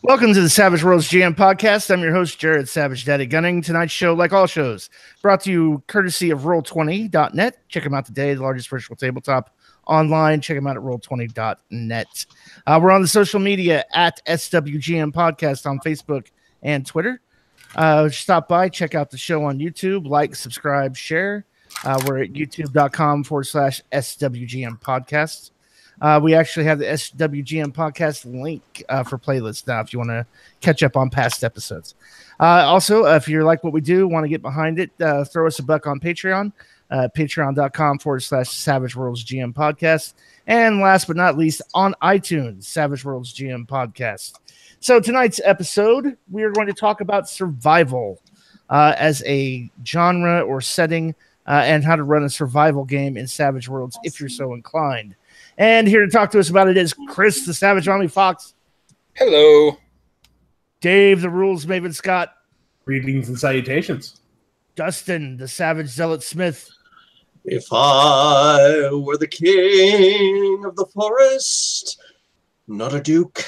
Welcome to the Savage Worlds GM podcast. I'm your host, Jared Savage Daddy Gunning. Tonight's show, like all shows, brought to you courtesy of Roll20.net. Check them out today, the largest virtual tabletop online. Check them out at Roll20.net. We're on the social media at SWGM Podcast on Facebook and Twitter. Stop by, check out the show on YouTube, like, subscribe, share. We're at youtube.com/SWGM Podcast. We actually have the SWGM podcast link for playlists now if you want to catch up on past episodes. Also, if you like what we do, want to get behind it, throw us a buck on Patreon, patreon.com/Savage Worlds GM Podcast. And last but not least, on iTunes, Savage Worlds GM Podcast. So tonight's episode, we are going to talk about survival as a genre or setting and how to run a survival game in Savage Worlds if you're so inclined. And here to talk to us about it is Chris, the Savage Army Fox. Hello. Dave, the Rules Maven Scott. Greetings and salutations. Dustin, the Savage Zealot Smith. If I were the king of the forest, not a duke,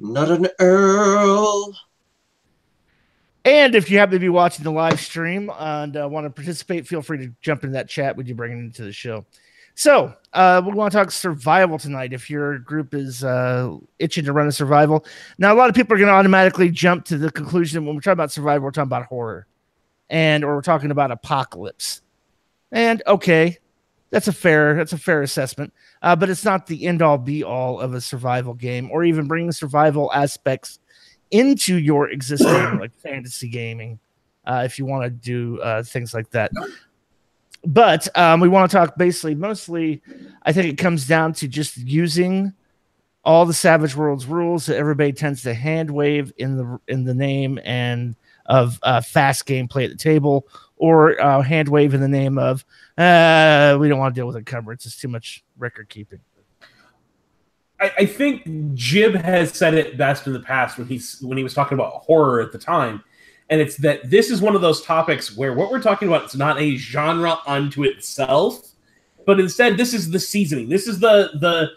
not an earl. And if you happen to be watching the live stream and want to participate, feel free to jump into that chat when you bring it into the show. So, we want to talk survival tonight. If your group is itching to run a survival. Now, a lot of people are going to automatically jump to the conclusion when we're talking about survival, we're talking about horror. Or we're talking about apocalypse. And, okay, that's a fair assessment. But it's not the end-all, be-all of a survival game, or even bringing survival aspects into your existing like fantasy gaming, if you want to do things like that. But we want to talk mostly, I think it comes down to just using all the Savage Worlds rules that everybody tends to hand wave in the name and of fast gameplay at the table, or hand wave in the name of we don't want to deal with encumbrance. It's too much record keeping. I think Jib has said it best in the past when he was talking about horror at the time. And it's that this is one of those topics where what we're talking about is not a genre unto itself, but instead this is the seasoning. This is the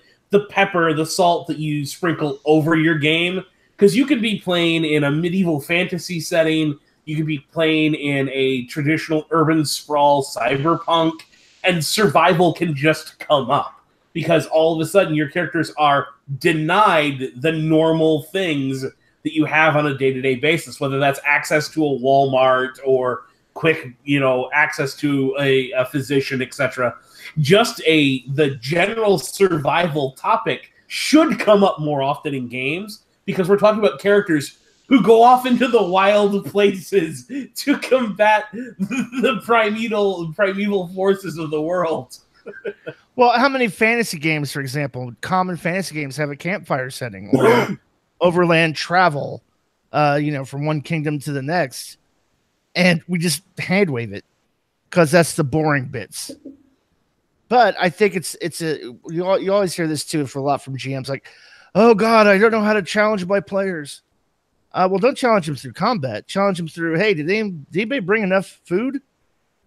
pepper, the salt that you sprinkle over your game. Because you could be playing in a medieval fantasy setting, you could be playing in a traditional urban sprawl cyberpunk, and survival can just come up. Because all of a sudden your characters are denied the normal things that you have on a day-to-day basis, whether that's access to a Walmart or quick, access to a physician, etc. Just the general survival topic should come up more often in games, because we're talking about characters who go off into the wild places to combat the primeval forces of the world. Well, how many fantasy games, for example, common fantasy games have a campfire setting or overland travel, from one kingdom to the next, and we just hand wave it because that's the boring bits. But I think you always hear this too for a lot from GMs, like, oh God, I don't know how to challenge my players. Well, don't challenge them through combat. Challenge them through, hey, did anybody bring enough food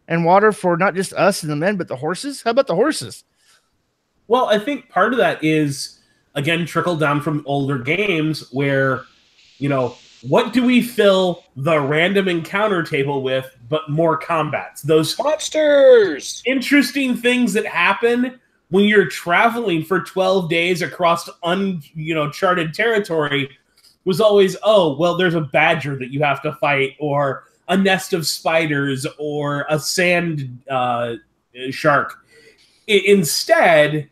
and water for not just us and the men, but the horses? How about the horses? Well, I think part of that is, again, trickled down from older games where, what do we fill the random encounter table with but more combats? Those monsters! Interesting things that happen when you're traveling for 12 days across uncharted territory was always, oh, well, there's a badger that you have to fight, or a nest of spiders, or a sand shark. Instead,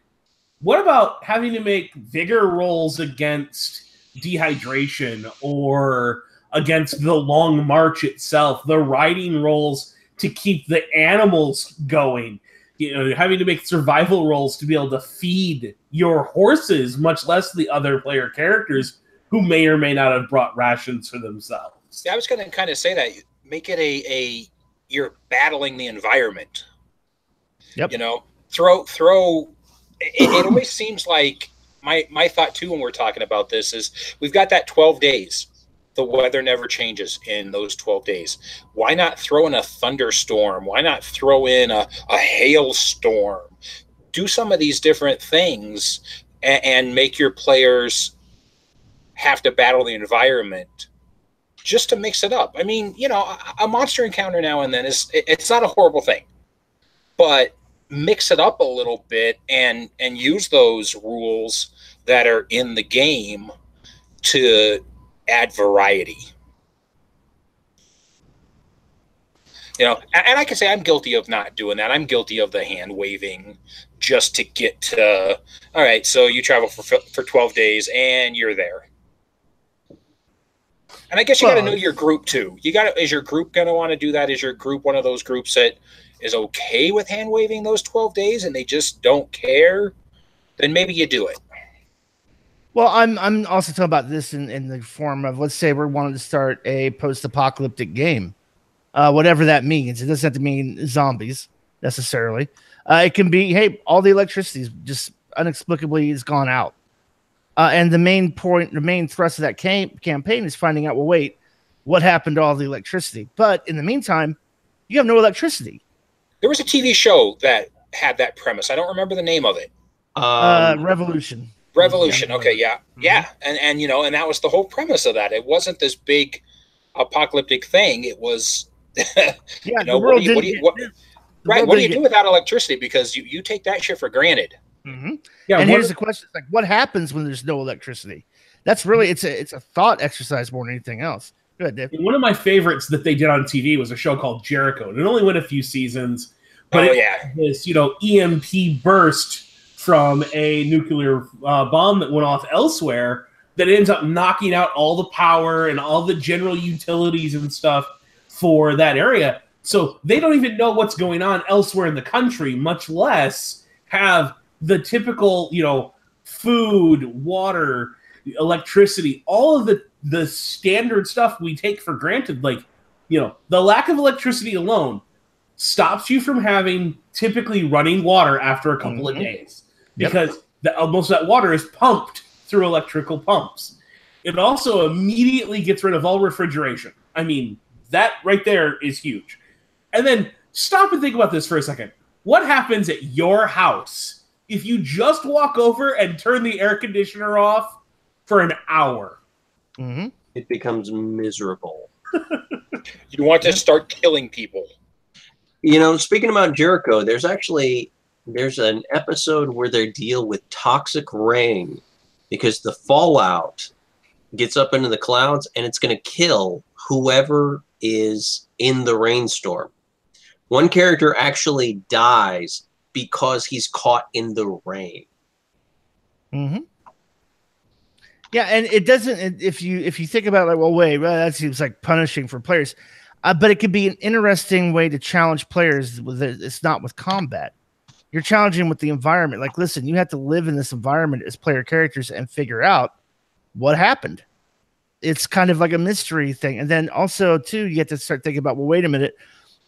what about having to make vigor rolls against dehydration, or against the long march itself, the riding rolls to keep the animals going, having to make survival rolls to be able to feed your horses, much less the other player characters who may or may not have brought rations for themselves. Yeah, I was going to kind of say that. Make it you're battling the environment. Yep. Throw. It always seems like my thought too when we're talking about this is we've got that 12 days. The weather never changes in those 12 days. Why not throw in a thunderstorm? Why not throw in a hailstorm? Do some of these different things and make your players have to battle the environment just to mix it up. I mean, you know, a monster encounter now and then it's not a horrible thing, but mix it up a little bit and use those rules that are in the game to add variety. You know, and I can say I'm guilty of not doing that. I'm guilty of the hand waving just to get to, all right, so you travel for 12 days and you're there. And I guess you got to know your group too. Is your group going to want to do that? Is your group one of those groups that is okay with hand waving those 12 days and they just don't care? Then maybe you do it. Well, I'm also talking about this in the form of, let's say we're wanting to start a post-apocalyptic game. Whatever that means. It doesn't have to mean zombies necessarily. It can be, hey, all the electricity just inexplicably is gone out. And the main thrust of that campaign is finding out, well, wait, what happened to all the electricity? But in the meantime, you have no electricity. There was a TV show that had that premise. I don't remember the name of it. Revolution. Revolution. Okay, yeah. Mm-hmm. Yeah. And you know, and that was the whole premise of that. It wasn't this big apocalyptic thing. It was you know, what do you do without electricity? Because you take that shit for granted. Mm-hmm. Yeah, and here's the question: like, what happens when there's no electricity? That's really it's a thought exercise more than anything else. Go ahead, Dave. One of my favorites that they did on TV was a show called Jericho. And it only went a few seasons, but this EMP burst from a nuclear bomb that went off elsewhere that ends up knocking out all the power and all the general utilities and stuff for that area. So they don't even know what's going on elsewhere in the country, much less have the typical, food, water, electricity, all of the standard stuff we take for granted. Like, the lack of electricity alone stops you from having typically running water after a couple of days because most of that water is pumped through electrical pumps. It also immediately gets rid of all refrigeration. I mean, that right there is huge. And then stop and think about this for a second. What happens at your house if you just walk over and turn the air conditioner off for an hour? Mm-hmm. It becomes miserable. You want to start killing people. Speaking about Jericho, there's an episode where they deal with toxic rain because the fallout gets up into the clouds and it's going to kill whoever is in the rainstorm. One character actually dies because he's caught in the rain. Mm-hmm. Yeah, and it doesn't. If you think about it, like, well, wait, that seems like punishing for players, but it could be an interesting way to challenge players. It's not with combat. You're challenging with the environment. Like, listen, you have to live in this environment as player characters and figure out what happened. It's kind of like a mystery thing, and then also too, you have to start thinking about, well, wait a minute,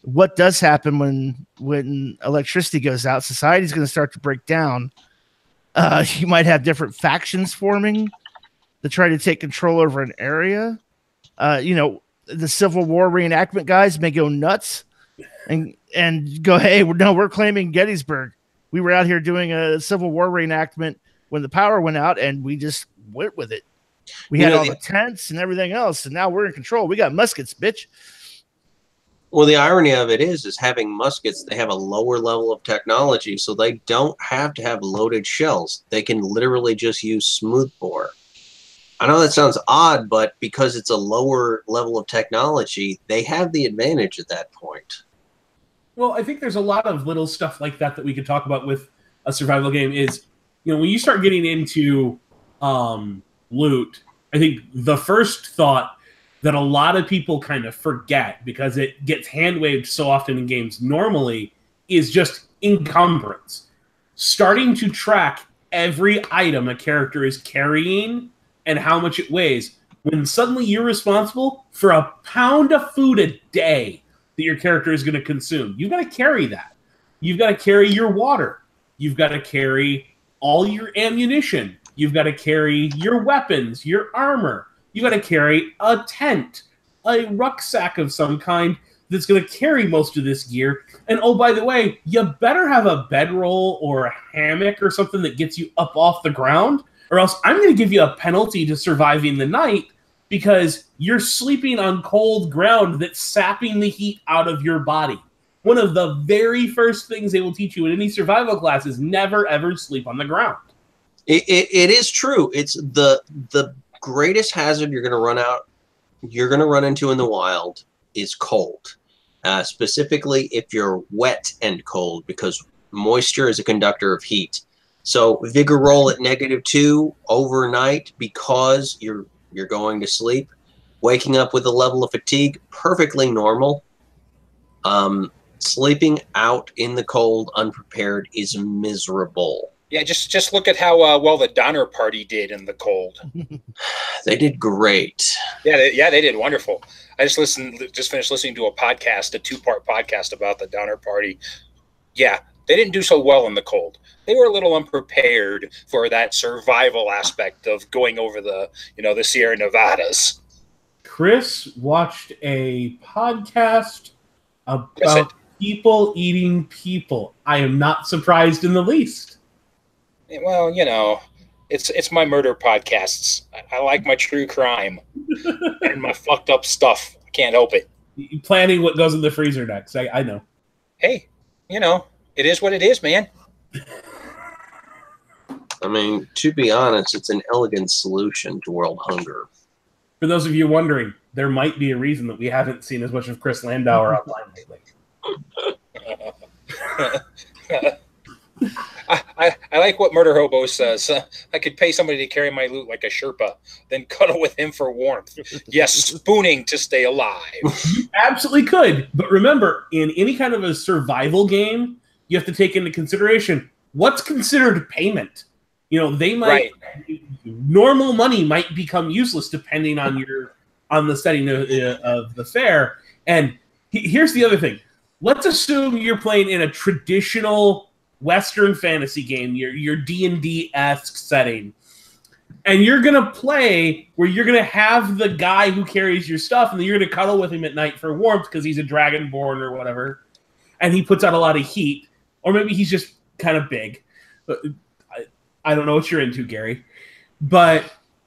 what does happen when electricity goes out? Society's going to start to break down. You might have different factions forming to try to take control over an area. The Civil War reenactment guys may go nuts and go, hey, we're claiming Gettysburg. We were out here doing a Civil War reenactment when the power went out, and we just went with it. We had all the tents and everything else, and now we're in control. We got muskets, bitch. Well, the irony of it is having muskets, they have a lower level of technology, so they don't have to have loaded shells. They can literally just use smoothbore. I know that sounds odd, but because it's a lower level of technology, they have the advantage at that point. Well, I think there's a lot of little stuff like that we could talk about with a survival game is, when you start getting into loot, I think the first thought that a lot of people kind of forget because it gets hand-waved so often in games normally is just encumbrance. Starting to track every item a character is carrying and how much it weighs, when suddenly you're responsible for a pound of food a day that your character is going to consume. You've got to carry that. You've got to carry your water. You've got to carry all your ammunition. You've got to carry your weapons, your armor. You've got to carry a tent, a rucksack of some kind that's going to carry most of this gear. And oh, by the way, you better have a bedroll or a hammock or something that gets you up off the ground, or else I'm going to give you a penalty to surviving the night because you're sleeping on cold ground that's sapping the heat out of your body. One of the very first things they will teach you in any survival class is never, ever sleep on the ground. It is true. It's the greatest hazard you're going to run into in the wild is cold. Specifically if you're wet and cold, because moisture is a conductor of heat. So vigor roll at -2 overnight because you're going to sleep. Waking up with a level of fatigue, perfectly normal. Sleeping out in the cold unprepared is miserable. Yeah, just look at how well the Donner Party did in the cold. They did great. Yeah, they did wonderful. I just finished listening to a 2-part podcast about the Donner Party. Yeah, they didn't do so well in the cold. They were a little unprepared for that survival aspect of going over the Sierra Nevadas. Chris watched a podcast about people eating people. I am not surprised in the least. Well, it's my murder podcasts. I like my true crime and my fucked up stuff. I can't help it. You planning what goes in the freezer next. I know. Hey, it is what it is, man. I mean, to be honest, it's an elegant solution to world hunger. For those of you wondering, there might be a reason that we haven't seen as much of Chris Landauer online lately. I like what Murder Hobo says. I could pay somebody to carry my loot like a Sherpa, then cuddle with him for warmth. Yes, spooning to stay alive. You absolutely could. But remember, in any kind of a survival game, you have to take into consideration what's considered payment. They might normal money might become useless depending on the setting of the fair. And here's the other thing. Let's assume you're playing in a traditional Western fantasy game, your D&D-esque setting. And you're going to play where you're going to have the guy who carries your stuff, and then you're going to cuddle with him at night for warmth because he's a dragonborn or whatever. And he puts out a lot of heat. Or maybe he's just kind of big. But I don't know what you're into, Gary. But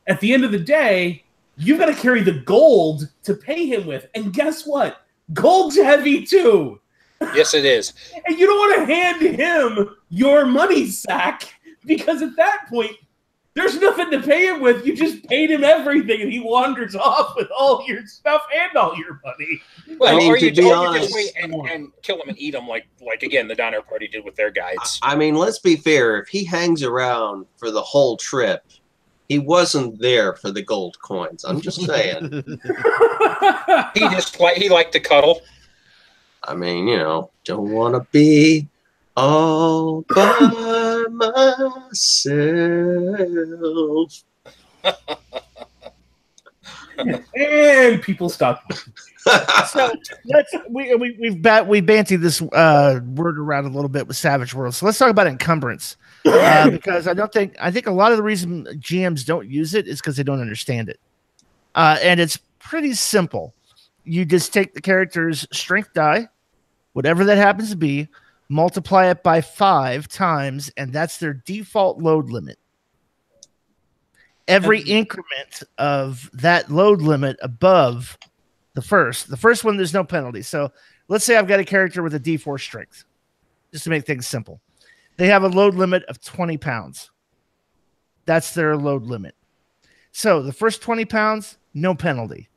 at the end of the day, you've got to carry the gold to pay him with. And guess what? Gold's heavy too. Yes, it is. And you don't want to hand him your money sack because at that point, there's nothing to pay him with. You just paid him everything and he wanders off with all your stuff and all your money. Well, or you just wait and kill him and eat him like again, the Donner Party did with their guides. I mean, let's be fair. If he hangs around for the whole trip, he wasn't there for the gold coins. I'm just saying. he liked to cuddle. I mean, don't want to be all by myself. And people stop. So we've bantied this word around a little bit with Savage Worlds. So let's talk about encumbrance because I think a lot of the reason GMs don't use it is because they don't understand it, and it's pretty simple. You just take the character's strength die, whatever that happens to be, multiply it by 5 times, and that's their default load limit. Every increment of that load limit above the first one, there's no penalty. So let's say I've got a character with a D4 strength, just to make things simple. They have a load limit of 20 pounds. That's their load limit. So the first 20 pounds, no penalty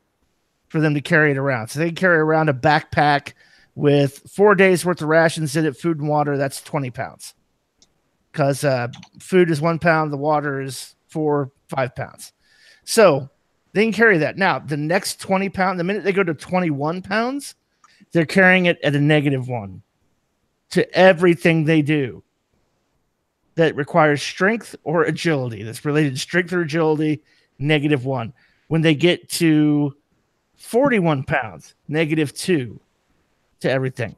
for them to carry it around. So they can carry around a backpack with 4 days worth of rations in it, food and water. That's 20 pounds. Because food is 1 pound, the water is 5 pounds. So they can carry that. Now, the next 20 pounds, the minute they go to 21 pounds, they're carrying it at a -1 to everything they do that requires strength or agility. That's related to strength or agility, -1. When they get to 41 pounds, -2 to everything.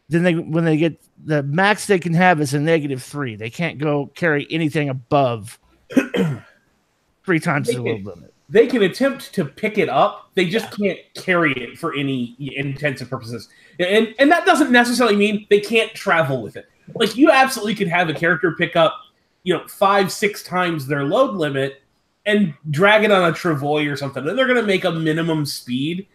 Then when they get the max they can have is a -3. They can't go carry anything above 3 times the load limit. They can attempt to pick it up. They just can't carry it for any intents and purposes. And that doesn't necessarily mean they can't travel with it. Like, you absolutely could have a character pick up, 5-6 times their load limit and drag it on a travois or something. And they're going to make a minimum speed.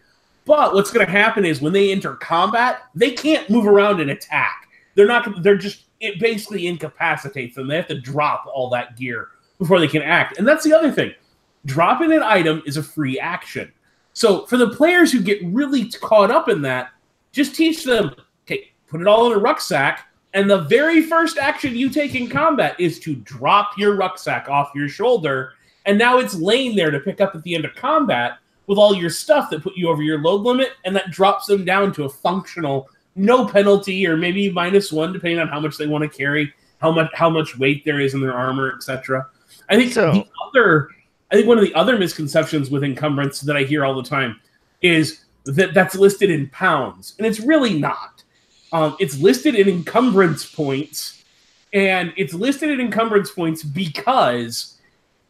But what's going to happen is when they enter combat, they can't move around and attack. It basically incapacitates them. They have to drop all that gear before they can act. And that's the other thing. Dropping an item is a free action. So for the players who get really caught up in that, just teach them, okay, put it all in a rucksack, and the very first action you take in combat is to drop your rucksack off your shoulder, and now it's laying there to pick up at the end of combat with all your stuff that put you over your load limit, and that drops them down to a functional, no penalty, or maybe -1, depending on how much they want to carry, how much weight there is in their armor, etc. I think one of the other misconceptions with Encumbrance that I hear all the time is that's listed in pounds, and it's really not. It's listed in Encumbrance points, and it's listed in Encumbrance points because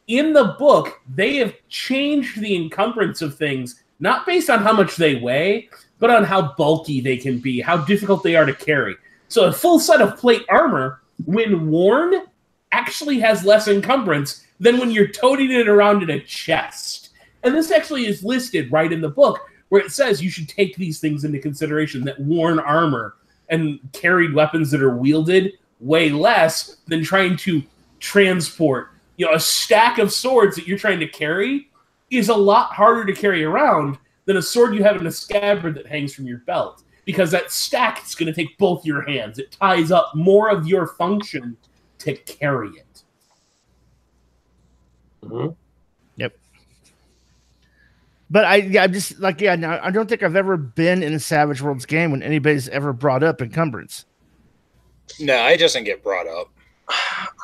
in the book they have changed the encumbrance of things not based on how much they weigh, but on how bulky they can be, how difficult they are to carry. So a full set of plate armor, when worn, actually has less encumbrance than when you're toting it around in a chest. And this actually is listed right in the book, where it says you should take these things into consideration, that worn armor and carried weapons that are wielded weigh less than trying to transport. A stack of swords that you're trying to carry is a lot harder to carry around than a sword you have in a scabbard that hangs from your belt, because that stack is going to take both your hands. It ties up more of your function to carry it. Mm-hmm. Yep. But I don't think I've ever been in a Savage Worlds game when anybody's ever brought up Encumbrance. No, it doesn't get brought up.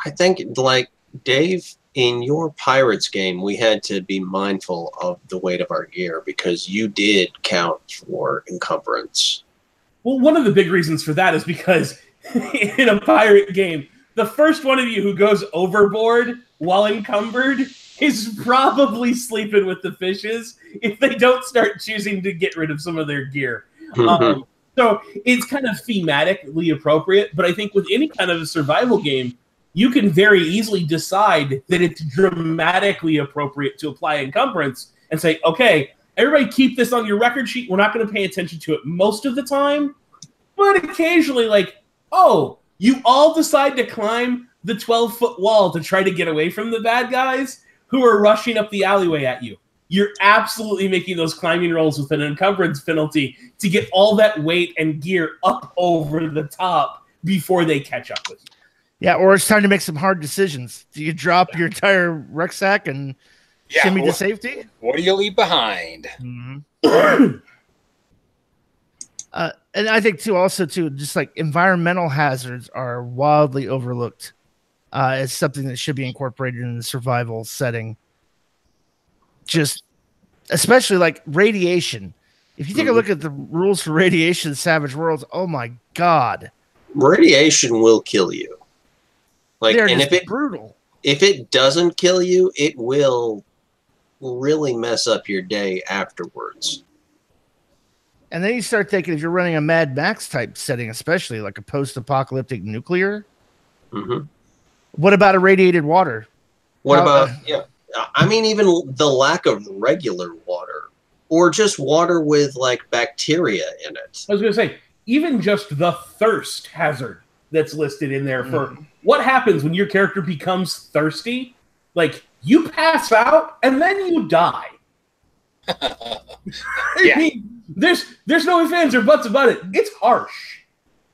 I think, like, Dave, in your Pirates game, we had to be mindful of the weight of our gear because you did count for Encumbrance. Well, one of the big reasons for that is because in a pirate game, the first one of you who goes overboard while encumbered is probably sleeping with the fishes if they don't start choosing to get rid of some of their gear. So it's kind of thematically appropriate, but I think with any kind of a survival game, you can very easily decide that it's dramatically appropriate to apply encumbrance and say, okay, everybody keep this on your record sheet. We're not going to pay attention to it most of the time, but occasionally, like, oh, you all decide to climb the 12-foot wall to try to get away from the bad guys who are rushing up the alleyway at you. You're absolutely making those climbing rolls with an encumbrance penalty to get all that weight and gear up over the top before they catch up with you. Yeah, or it's time to make some hard decisions. Do you drop your entire rucksack and shimmy to safety? What do you leave behind? Mm-hmm. And I think, just like environmental hazards are wildly overlooked as something that should be incorporated in the survival setting. Just especially like radiation. If you take a look at the rules for radiation in Savage Worlds, oh my God. Radiation will kill you. Like, and if brutal. If it doesn't kill you, it will really mess up your day afterwards. And then you start thinking, if you're running a Mad Max type setting, especially like a post-apocalyptic nuclear, what about irradiated water? I mean, even the lack of regular water, or just water with like bacteria in it. I was going to say, even just the thirst hazard that's listed in there for what happens when your character becomes thirsty. Like, you pass out and then you die. I mean, there's no ifs, ands, or buts about it. It's harsh.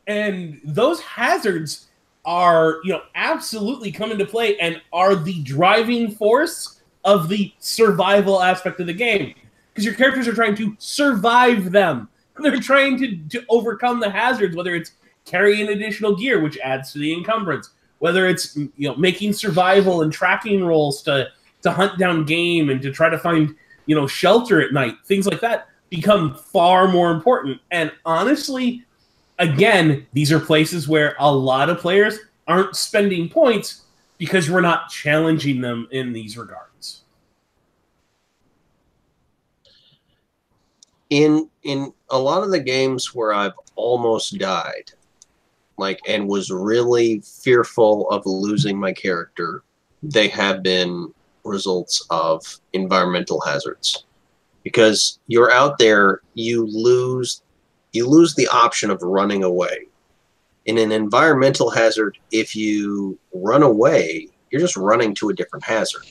And those hazards are, absolutely come into play and are the driving force of the survival aspect of the game. Because your characters are trying to survive them. They're trying to overcome the hazards, whether it's carrying additional gear, which adds to the encumbrance, whether it's making survival and tracking rolls to hunt down game and to try to find shelter at night. Things like that become far more important. And honestly, again, these are places where a lot of players aren't spending points because we're not challenging them in these regards. In a lot of the games where I've almost died, and was really fearful of losing my character, they have been results of environmental hazards. Because you're out there, you lose the option of running away. In an environmental hazard, if you run away, you're just running to a different hazard.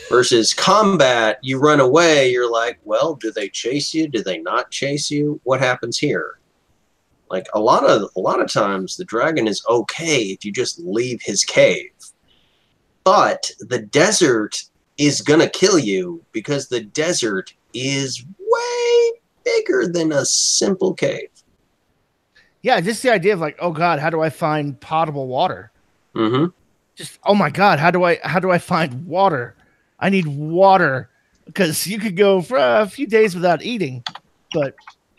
Versus combat, you run away, you're like, well, do they chase you? Do they not chase you? What happens here? Like a lot of times the dragon is okay if you just leave his cave. But the desert is gonna kill you because the desert is way bigger than a simple cave. Yeah, just the idea of like, oh God, how do I find potable water? Mm-hmm. Just, oh my God, how do I find water? I need water, because you could go for a few days without eating, but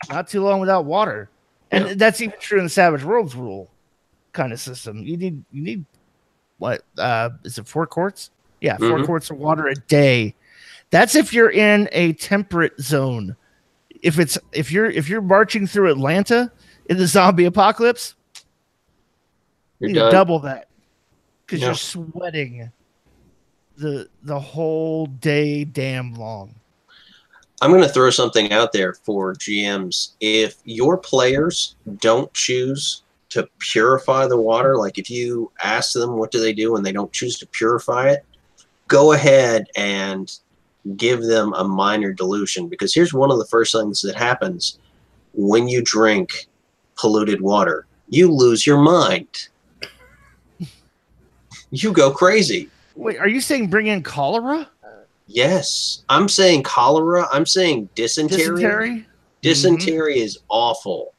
not too long without water. And that's even true in the Savage Worlds rule kind of system. You need what is it, 4 quarts? Yeah, 4 quarts of water a day. That's if you're in a temperate zone. If you're marching through Atlanta in the zombie apocalypse, you need to double that, because you're sweating the whole day damn long. I'm going to throw something out there for GMs. If your players don't choose to purify the water, like if you ask them what do they do and they don't choose to purify it, go ahead and give them a minor dilution, because here's one of the first things that happens when you drink polluted water. You lose your mind. You go crazy. Wait, are you saying bring in cholera? Yes. I'm saying cholera. I'm saying dysentery. Dysentery? Dysentery is awful.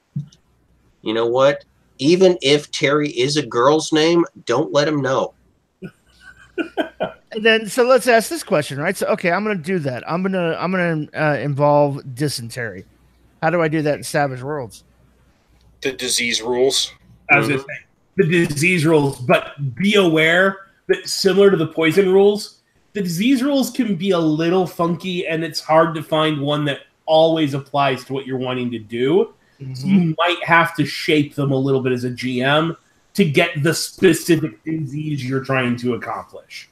You know what? Even if Terry is a girl's name, don't let him know. And then, so let's ask this question, right? So, okay, I'm going to do that. I'm going to involve dysentery. How do I do that in Savage Worlds? The disease rules. I was going to say the disease rules, but be aware that similar to the poison rules, the disease rules can be a little funky, and it's hard to find one that always applies to what you're wanting to do. So you might have to shape them a little bit as a GM to get the specific disease you're trying to accomplish.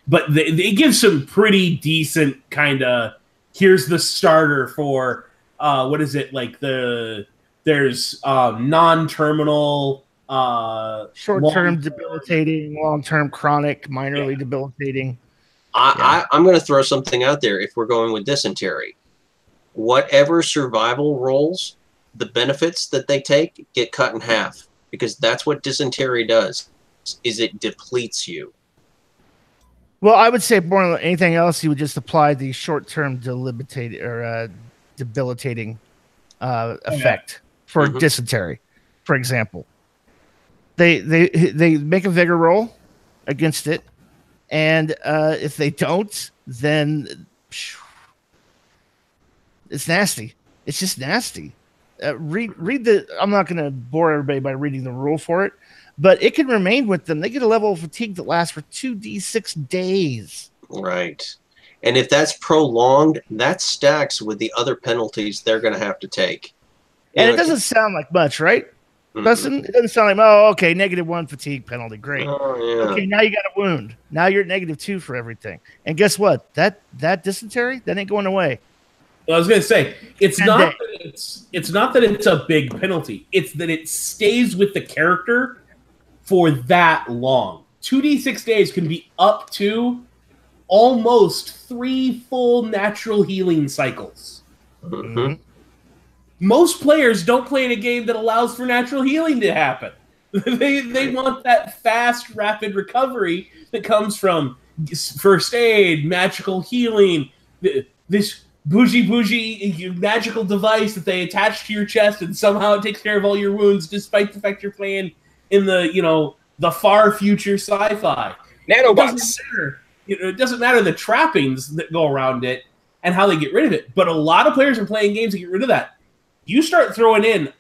But they give some pretty decent kind of, here's the starter for, what is it, like there's non-terminal, short-term debilitating, long-term chronic, minorly debilitating. I'm going to throw something out there if we're going with dysentery. Whatever survival rolls, the benefits that they take get cut in half, because that's what dysentery does, is it depletes you. Well, I would say more than anything else, you would just apply the short-term debilitating effect for dysentery, for example. They make a vigor roll against it, and if they don't, then it's nasty. It's just nasty. Read the. I'm not going to bore everybody by reading the rule for it, but it can remain with them. They get a level of fatigue that lasts for 2d6 days. Right. And if that's prolonged, that stacks with the other penalties they're going to have to take. And it doesn't sound like much, right? It doesn't sound like, oh, okay, -1 fatigue penalty. Great. Oh, yeah. Okay, now you got a wound. Now you're at -2 for everything. And guess what? That dysentery, that ain't going away. Well, I was going to say, it's not that it's a big penalty. It's that it stays with the character for that long. 2d6 days can be up to almost 3 full natural healing cycles. Most players don't play in a game that allows for natural healing to happen. They want that fast, rapid recovery that comes from first aid, magical healing, this bougie magical device that they attach to your chest, and somehow it takes care of all your wounds, despite the fact you're playing in the far future sci-fi. Nanobots. It doesn't matter the trappings that go around it and how they get rid of it. But a lot of players are playing games to get rid of that. You start throwing in,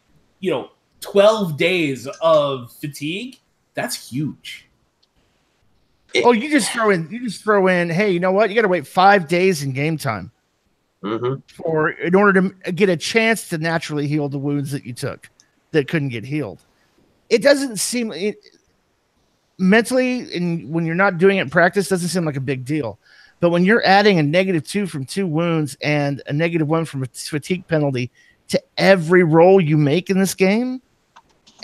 12 days of fatigue. That's huge. You just throw in. Hey, you know what? You got to wait 5 days in game time. In order to get a chance to naturally heal the wounds that you took that couldn't get healed. it doesn't seem mentally, and when you're not doing it in practice, doesn't seem like a big deal. But when you're adding a -2 from 2 wounds and a -1 from a fatigue penalty to every roll you make in this game,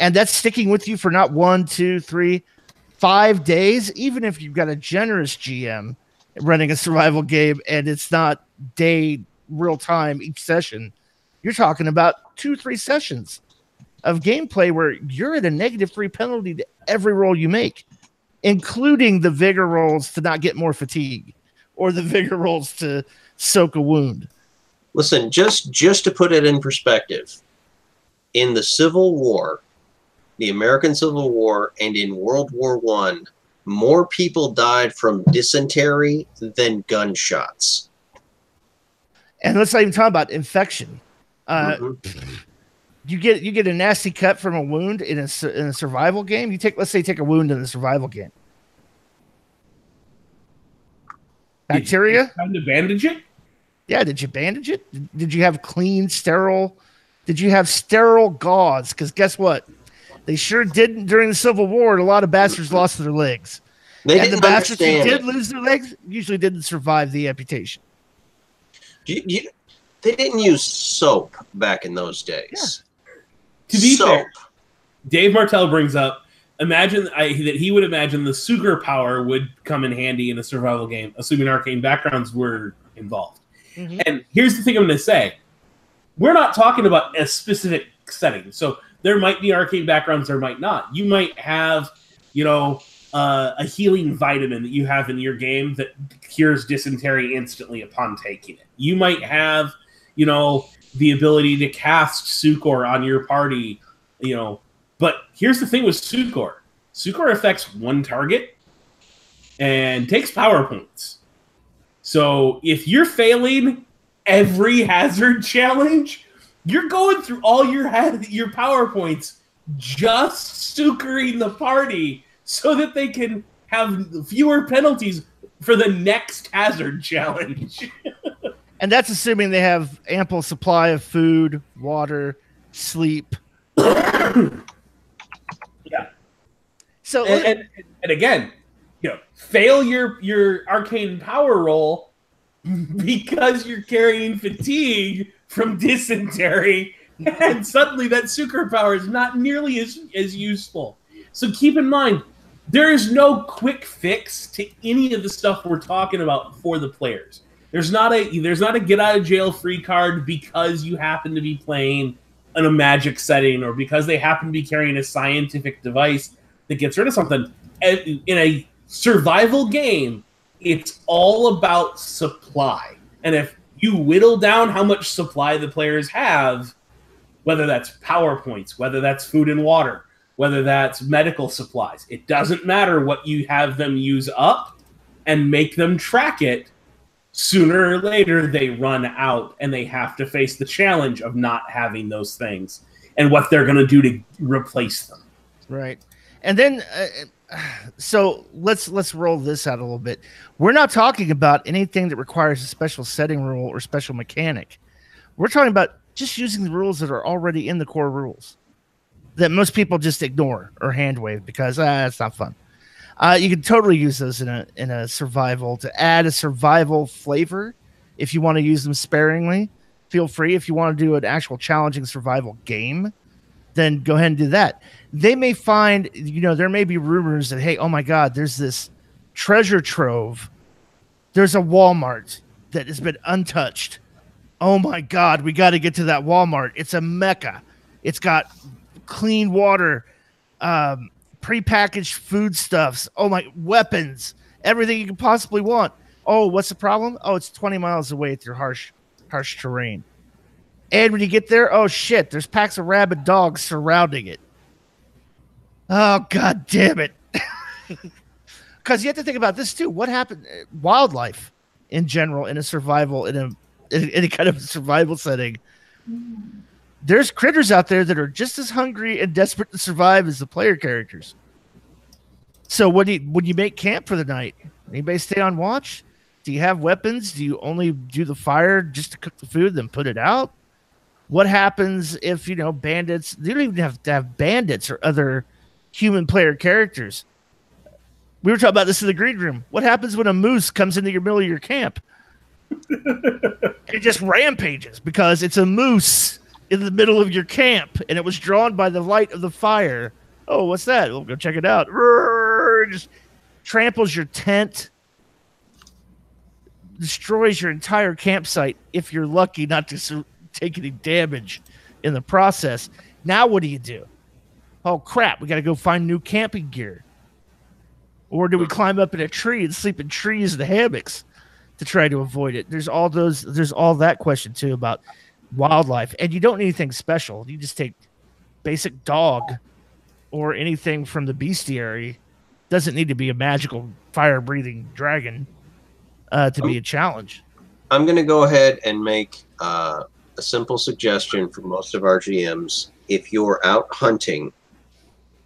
and that's sticking with you for not 1, 2, 3, 5 days, even if you've got a generous GM running a survival game and it's not day real time each session, you're talking about 2-3 sessions of gameplay where you're at a -3 penalty to every roll you make, including the vigor rolls to not get more fatigue or the vigor rolls to soak a wound. Listen, just to put it in perspective, in the Civil War, the American Civil War, and in World War I, more people died from dysentery than gunshots. And let's not even talk about infection. You get a nasty cut from a wound in a survival game. Let's say take a wound in a survival game. Bacteria? Time to bandage it? Yeah, did you bandage it? Did you have clean, sterile? Did you have sterile gauze? Because guess what? They sure didn't during the Civil War. A lot of bastards lost their legs. And the bastards who did lose their legs usually didn't survive the amputation. They didn't use soap back in those days. Yeah. To be fair, Dave Martell brings up, that he would imagine the sugar power would come in handy in a survival game, assuming arcane backgrounds were involved. Mm-hmm. And here's the thing I'm going to say. We're not talking about a specific setting. So there might be arcane backgrounds, there might not. You might have, a healing vitamin that you have in your game that cures dysentery instantly upon taking it. You might have, the ability to cast Succor on your party, But here's the thing with Succor. Succor affects one target and takes power points. So if you're failing every hazard challenge, you're going through all your power points just succoring the party so that they can have fewer penalties for the next hazard challenge. And that's assuming they have ample supply of food, water, sleep. Yeah. So and again, fail your arcane power roll because you're carrying fatigue from dysentery, and suddenly that succor power is not nearly as useful. So keep in mind, there is no quick fix to any of the stuff we're talking about for the players. There's not a get out of jail free card because you happen to be playing in a magic setting or because they happen to be carrying a scientific device that gets rid of something. In a survival game, it's all about supply. And if you whittle down how much supply the players have, whether that's power points, whether that's food and water, whether that's medical supplies, it doesn't matter what you have them use up and make them track it. Sooner or later, they run out and they have to face the challenge of not having those things and what they're going to do to replace them. Right. And then, so let's roll this out a little bit. We're not talking about anything that requires a special setting rule or special mechanic. We're talking about just using the rules that are already in the core rules that most people just ignore or hand wave because it's not fun. You can totally use those in a survival to add a survival flavor. If you want to use them sparingly, feel free. If you want to do an actual challenging survival game, then go ahead and do that. They may find, there may be rumors that, hey, oh my God, there's this treasure trove. There's a Walmart that has been untouched. Oh my God, we got to get to that Walmart. It's a mecca. It's got clean water, prepackaged foodstuffs, weapons, everything you can possibly want. Oh, what's the problem? Oh, it's 20 miles away through harsh terrain. And when you get there, oh shit, there's packs of rabid dogs surrounding it. Oh, God damn it. Because you have to think about this too. What happened? Wildlife in general, in a survival, in any kind of survival setting. There's critters out there that are just as hungry and desperate to survive as the player characters. So when you make camp for the night, anybody stay on watch? Do you have weapons? Do you only do the fire just to cook the food, then put it out? What happens if, bandits, you don't even have to have bandits or other human player characters. We were talking about this in the green room. What happens when a moose comes into your middle of your camp? It just rampages because it's a moose in the middle of your camp, and it was drawn by the light of the fire. Oh, what's that? We'll go check it out. Just tramples your tent, destroys your entire campsite if you're lucky not to take any damage in the process. Now what do? Oh, crap. We got to go find new camping gear. Or do we climb up in a tree and sleep in trees and hammocks to try to avoid it? There's all that question, too, about wildlife. And you don't need anything special. You just take basic dog or anything from the bestiary. Doesn't need to be a magical fire-breathing dragon to be a challenge. I'm going to go ahead and make a simple suggestion for most of our GMs. If you're out hunting,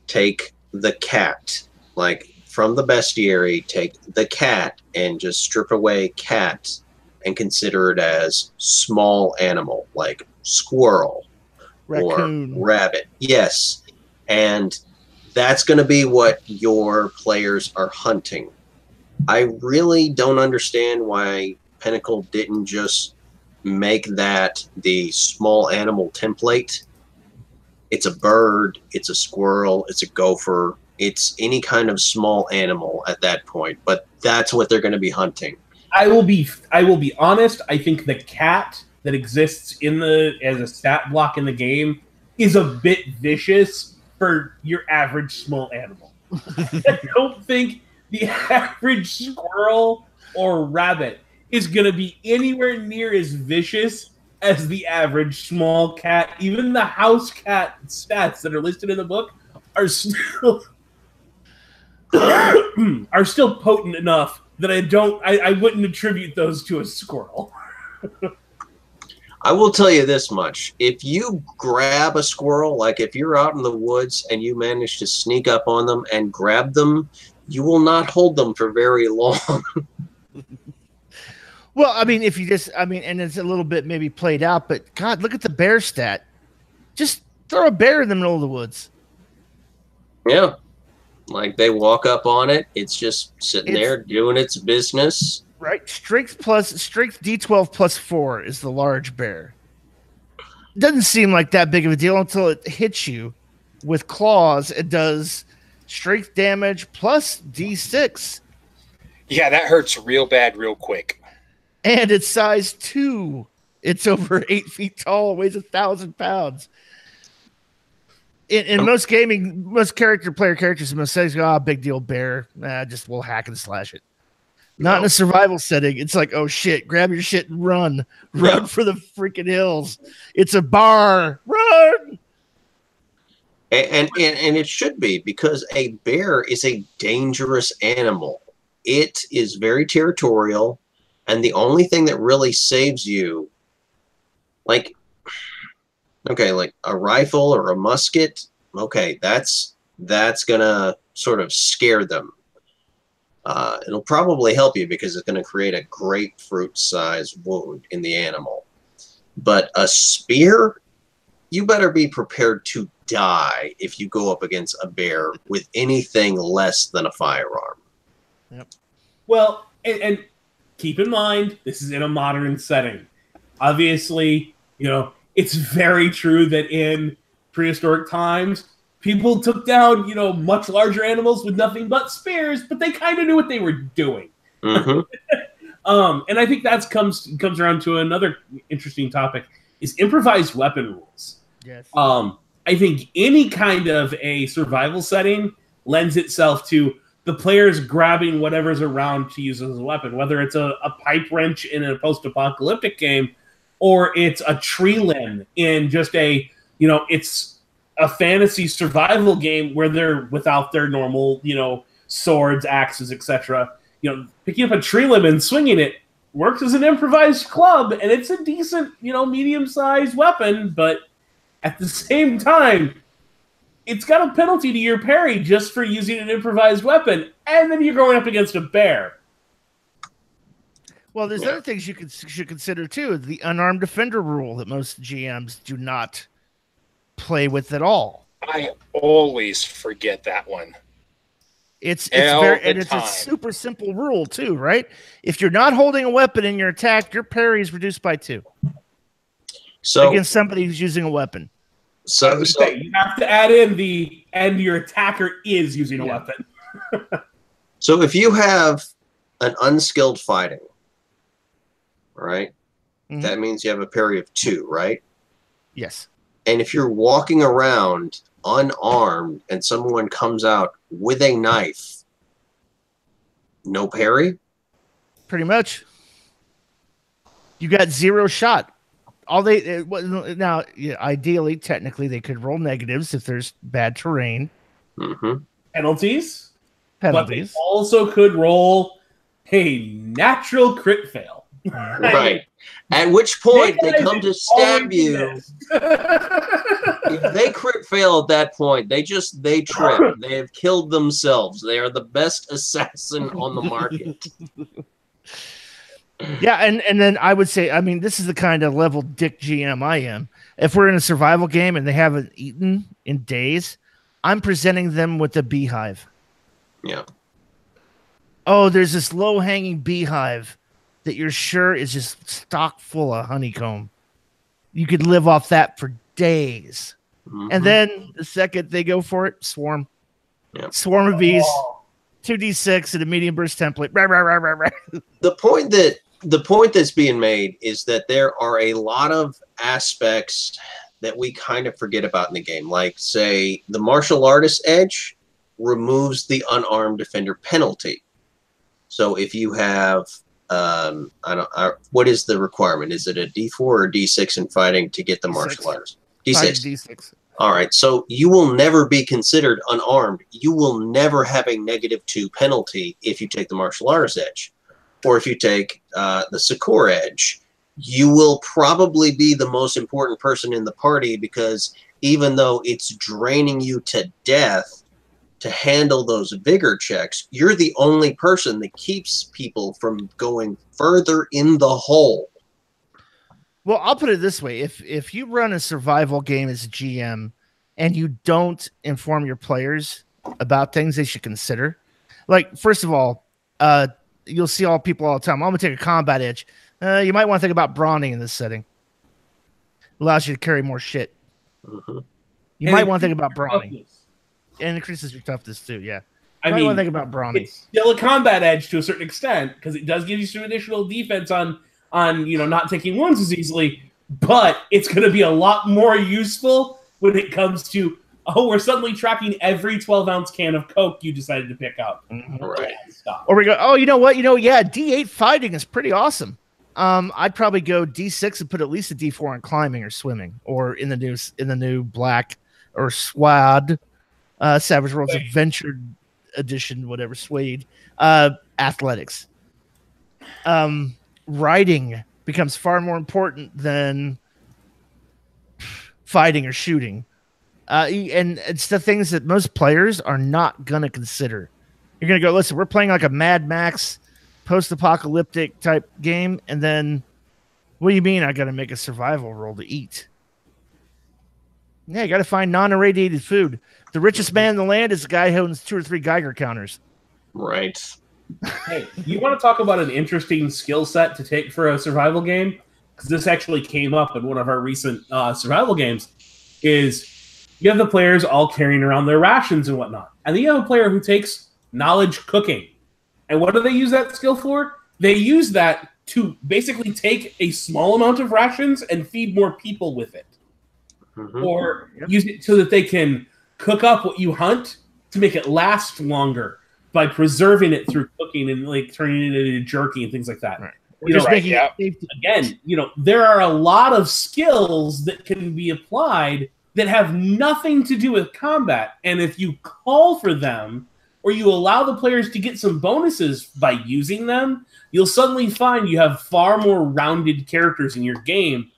take the cat. Like, from the bestiary, take the cat and just strip away cat and consider it as small animal, like squirrel, raccoon, or rabbit. Yes. And that's going to be what your players are hunting. I really don't understand why Pinnacle didn't just make that the small animal template. It's a bird, it's a squirrel, it's a gopher, it's any kind of small animal at that point, but that's what they're going to be hunting. I will be honest. I think the cat that exists as a stat block in the game is a bit vicious for your average small animal. I don't think the average squirrel or rabbit is going to be anywhere near as vicious as the average small cat. Even the house cat stats that are listed in the book are still potent enough that I wouldn't attribute those to a squirrel. I will tell you this much. If you grab a squirrel, like if you're out in the woods and you manage to sneak up on them and grab them, you will not hold them for very long. Well, I mean, and it's a little bit maybe played out, but God, look at the bear stat. Just throw a bear in the middle of the woods. Yeah. Like they walk up on it. It's just sitting there doing its business. Right. Strength D12 plus 4 is the large bear. Doesn't seem like that big of a deal until it hits you with claws. It does strength damage plus D6. Yeah, that hurts real bad real quick. And it's size 2. It's over 8 feet tall, weighs 1,000 pounds. In most player characters in most settings go, big deal bear. Just we'll hack and slash it. Not in a survival setting. It's like, oh shit, grab your shit and run. Run for the freaking hills. It's a bar. Run! And it should be, because a bear is a dangerous animal. It is very territorial, and the only thing that really saves you, like a rifle or a musket, okay, that's gonna sort of scare them. It'll probably help you because it's gonna create a grapefruit-sized wound in the animal. But a spear, you better be prepared to die if you go up against a bear with anything less than a firearm. Yep. Well, and keep in mind, this is in a modern setting. Obviously, it's very true that in prehistoric times, people took down, much larger animals with nothing but spears, but they kind of knew what they were doing. Mm-hmm. And I think that comes around to another interesting topic, is improvised weapon rules. Yes. I think any kind of a survival setting lends itself to the players grabbing whatever's around to use as a weapon, whether it's a pipe wrench in a post-apocalyptic game, or it's a tree limb in just it's a fantasy survival game where they're without their normal, swords, axes, etc. Picking up a tree limb and swinging it works as an improvised club, and it's a decent, medium-sized weapon, but at the same time, it's got a penalty to your parry just for using an improvised weapon, and then you're going up against a bear. Well, there's other things you should consider, too. The unarmed defender rule that most GMs do not play with at all. I always forget that one. It's a super simple rule too, right? If you're not holding a weapon in your attack, your parry is reduced by 2. So against somebody who's using a weapon. So you have to add in and your attacker is using a weapon. So if you have an unskilled fighting, right? Mm-hmm. That means you have a parry of 2, right? Yes. And if you're walking around unarmed and someone comes out with a knife, no parry? Pretty much. You got 0 shot. Ideally, technically, they could roll negatives if there's bad terrain. Mm-hmm. Penalties. But they also could roll a natural crit fail. Right. At which point they come to stab you. If they crit fail at that point, they trip. They have killed themselves. They are the best assassin on the market. Yeah, and then I would say, I mean, this is the kind of level dick GM I am. If we're in a survival game and they haven't eaten in days, I'm presenting them with a beehive. Yeah. Oh, there's this low-hanging beehive that you're sure is just stock full of honeycomb. You could live off that for days. Mm-hmm. And then the second they go for it, swarm. Yep. Swarm of bees, 2d6 and a medium burst template. Rah, rah, rah, rah, rah. The point that's being made is that there are a lot of aspects that we kind of forget about in the game. Like, say, the martial artist edge removes the unarmed defender penalty. So if you have what is the requirement? Is it a D4 or D6 in fighting to get the martial arts? D6. D6. All right. So you will never be considered unarmed. You will never have a -2 penalty if you take the martial arts edge. Or if you take the Sakura edge. You will probably be the most important person in the party because even though it's draining you to death to handle those vigor checks, you're the only person that keeps people from going further in the hole. Well, I'll put it this way. If you run a survival game as a GM and you don't inform your players about things they should consider, like, first of all, you'll see all people all the time. I'm going to take a combat edge. You might want to think about brawning in this setting. Allows you to carry more shit. Mm-hmm. You might want to think about brawning. And increases your toughness too, yeah. I mean, want to think about brawning. It's still a combat edge to a certain extent because it does give you some additional defense on not taking wounds as easily, but it's going to be a lot more useful when it comes to we're suddenly tracking every 12-ounce can of Coke you decided to pick up. Mm-hmm. Right. Or we go, you know what? Yeah, D8 fighting is pretty awesome. I'd probably go D6 and put at least a D4 on climbing or swimming, or in the new black or SWAD. Savage Worlds Adventure Edition, whatever, Suede, athletics. Riding becomes far more important than fighting or shooting. And it's the things that most players are not going to consider. You're going to go, listen, we're playing like a Mad Max post-apocalyptic type game, and then, what do you mean I got to make a survival roll to eat? Yeah, you got to find non-irradiated food. The richest man in the land is the guy who owns 2 or 3 Geiger counters. Right. Hey, you want to talk about an interesting skill set to take for a survival game? Because this actually came up in one of our recent survival games, is you have the players all carrying around their rations and whatnot. And then you have a player who takes knowledge cooking. And what do they use that skill for? They use that to basically take a small amount of rations and feed more people with it. Mm-hmm. Or use it so that they can cook up what you hunt to make it last longer by preserving it through cooking and like turning it into jerky and things like that. Right. Again, there are a lot of skills that can be applied that have nothing to do with combat. And if you call for them or you allow the players to get some bonuses by using them, you'll suddenly find you have far more rounded characters in your game.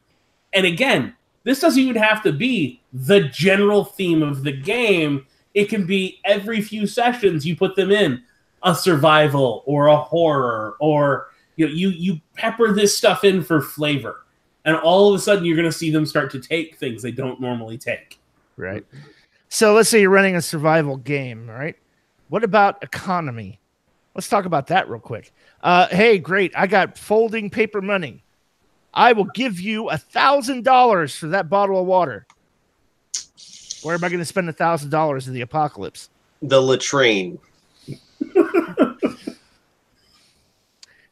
And again, this doesn't even have to be the general theme of the game. It can be every few sessions you put them in a survival or a horror, or you pepper this stuff in for flavor. And all of a sudden you're going to see them start to take things they don't normally take. Right. So let's say you're running a survival game, right? What about economy? Let's talk about that real quick. Hey, great. I got folding paper money. I will give you $1,000 for that bottle of water. Where am I going to spend $1,000 in the apocalypse? The latrine.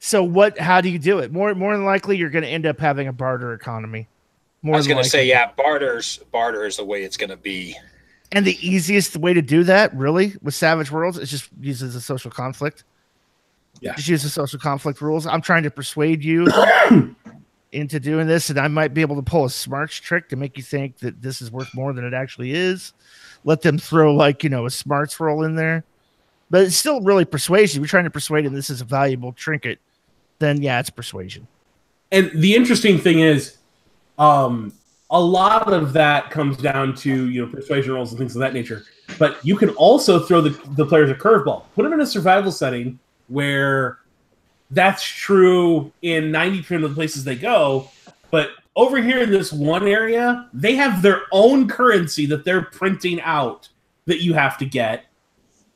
So how do you do it? More than likely, you're going to end up having a barter economy. I was going to say, yeah, barter is the way it's going to be. And the easiest way to do that, really, with Savage Worlds, is just uses a social conflict. Yeah. Just use the social conflict rules. I'm trying to persuade you into doing this, and I might be able to pull a smarts trick to make you think that this is worth more than it actually is. Let them throw a smarts roll in there. But it's still really persuasion. You're trying to persuade them this is a valuable trinket. Then, yeah, it's persuasion. And the interesting thing is, a lot of that comes down to persuasion rolls and things of that nature. But you can also throw the players a curveball. Put them in a survival setting where that's true in 90% of the places they go. But over here in this one area, they have their own currency that they're printing out that you have to get.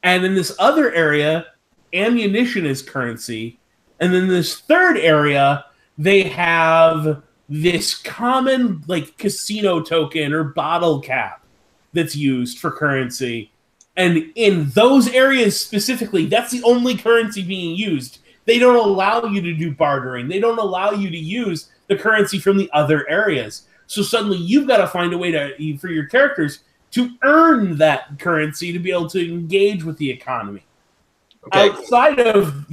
And in this other area, ammunition is currency. And then this third area, they have this common casino token or bottle cap that's used for currency. And in those areas specifically, that's the only currency being used. They don't allow you to do bartering. They don't allow you to use the currency from the other areas. So suddenly you've got to find a way for your characters to earn that currency to be able to engage with the economy. Okay. Outside of,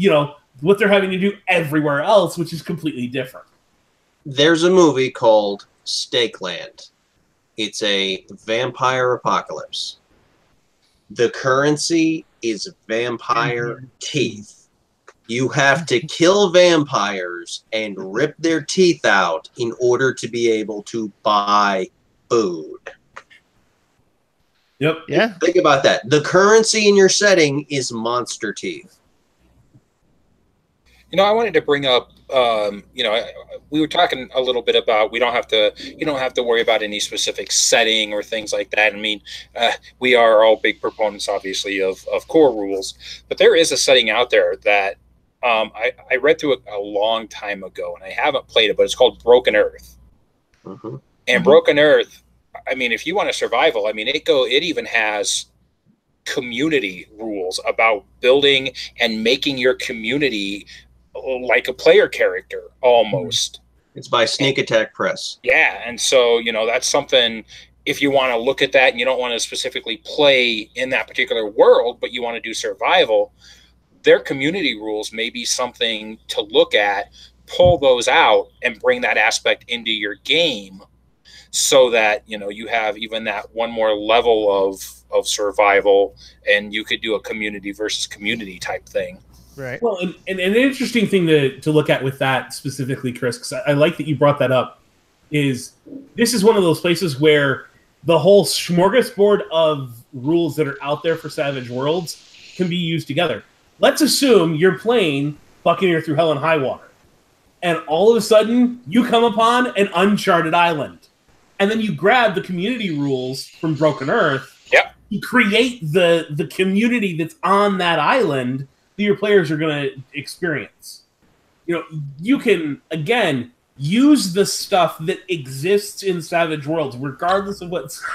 what they're having to do everywhere else, which is completely different. There's a movie called Stakeland. It's a vampire apocalypse. The currency is vampire teeth. You have to kill vampires and rip their teeth out in order to be able to buy food. Yep. Yeah. Think about that. The currency in your setting is monster teeth. I wanted to bring up, we were talking a little bit about you don't have to worry about any specific setting or things like that. I mean, we are all big proponents, obviously, of core rules, but there is a setting out there that I read through it a long time ago, and I haven't played it, but it's called Broken Earth. Mm-hmm. And Broken Earth, I mean, if you want a survival, I mean, it even has community rules about building and making your community like a player character almost. It's by Sneak Attack Press. Yeah, and so that's something. If you want to look at that and you don't want to specifically play in that particular world, but you want to do survival, their community rules may be something to look at, pull those out, and bring that aspect into your game, so that you have even that one more level of survival, and you could do a community versus community type thing. Right. Well, and an interesting thing to look at with that specifically, Chris, because I like that you brought that up, is this is one of those places where the whole smorgasbord of rules that are out there for Savage Worlds can be used together. Let's assume you're playing Buccaneer Through Hell and High Water, and all of a sudden you come upon an uncharted island, and then you grab the community rules from Broken Earth. Yep. You create the community that's on that island that your players are going to experience. You can, again, use the stuff that exists in Savage Worlds, regardless of what's...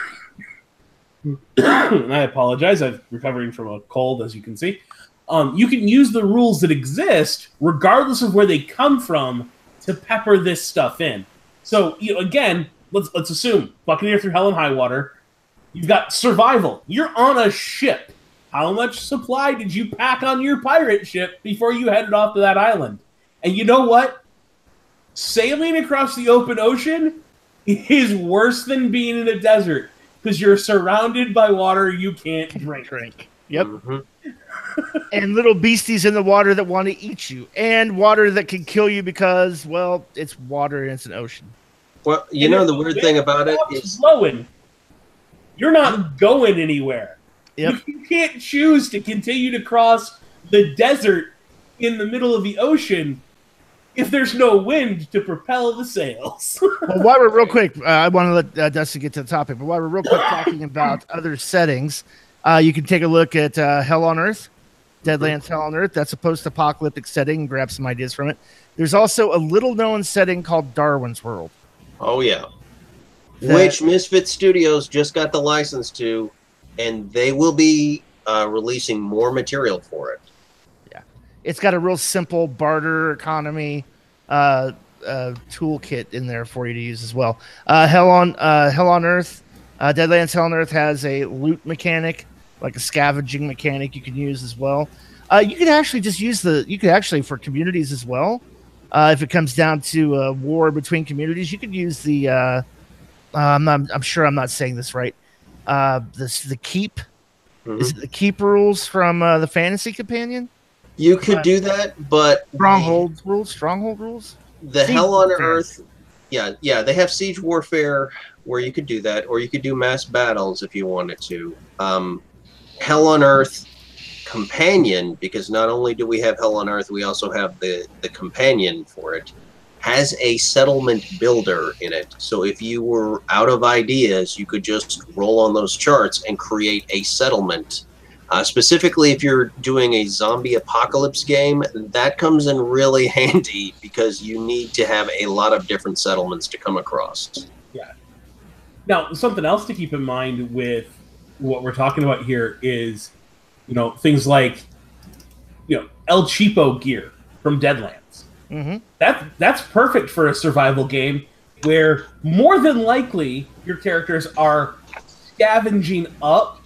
And I apologize, I'm recovering from a cold, as you can see. You can use the rules that exist, regardless of where they come from, to pepper this stuff in. So, again, let's assume Buccaneer Through Hell and High Water. You've got survival. You're on a ship. How much supply did you pack on your pirate ship before you headed off to that island? And you know what? Sailing across the open ocean is worse than being in a desert, because you're surrounded by water you can't drink. Yep. Mm-hmm. And little beasties in the water that want to eat you, and water that can kill you because, well, it's water and it's an ocean. Well, the weird thing about it is blowing. You're not going anywhere. Yep. You can't choose to continue to cross the desert in the middle of the ocean. if there's no wind to propel the sails? Well, while we're real quick, I want to let Dustin get to the topic, but while we're real quick talking about other settings, you can take a look at Hell on Earth, Deadlands Hell on Earth. That's a post-apocalyptic setting. Grab some ideas from it. There's also a little-known setting called Darwin's World. Oh, yeah. Which Misfit Studios just got the license to, and they will be releasing more material for it. Yeah. It's got a real simple barter economy toolkit in there for you to use as well. Hell on Earth, Deadlands Hell on Earth has a loot mechanic, like a scavenging mechanic you can use as well. You could actually just use for communities as well. If it comes down to a war between communities, you could use the I'm sure I'm not saying this right. The keep. Is it the keep rules from the Fantasy Companion? You could do that, but stronghold rules. The Siege Hell on Earth, yeah, they have Siege Warfare where you could do that, or you could do mass battles if you wanted to. Hell on Earth Companion, because not only do we have Hell on Earth, we also have the companion for it, has a settlement builder in it. So if you were out of ideas, you could just roll on those charts and create a settlement. Specifically, if you're doing a zombie apocalypse game, that comes in really handy because you need to have a lot of different settlements to come across. Yeah. Now, something else to keep in mind with what we're talking about here is, things like, El Cheapo gear from Deadlands. Mm-hmm. That's perfect for a survival game where more than likely your characters are scavenging up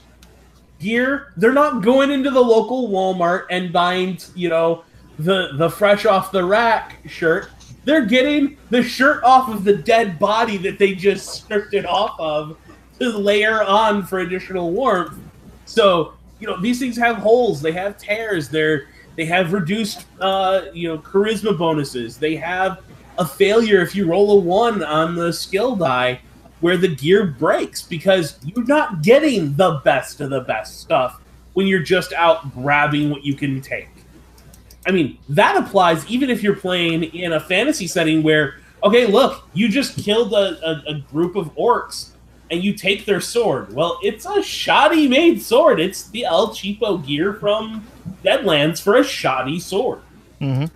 gear. They're not going into the local Walmart and buying, the fresh off the rack shirt. They're getting the shirt off of the dead body that they just stripped it off of to layer on for additional warmth. So, these things have holes, they have tears, they have reduced, charisma bonuses. They have a failure if you roll a 1 on the skill die where the gear breaks because you're not getting the best of the best stuff when you're just out grabbing what you can take. I mean, that applies even if you're playing in a fantasy setting where, okay, look, you just killed a group of orcs and you take their sword. Well, it's a shoddy made sword. It's the El Cheapo gear from Deadlands for a shoddy sword. Mm-hmm.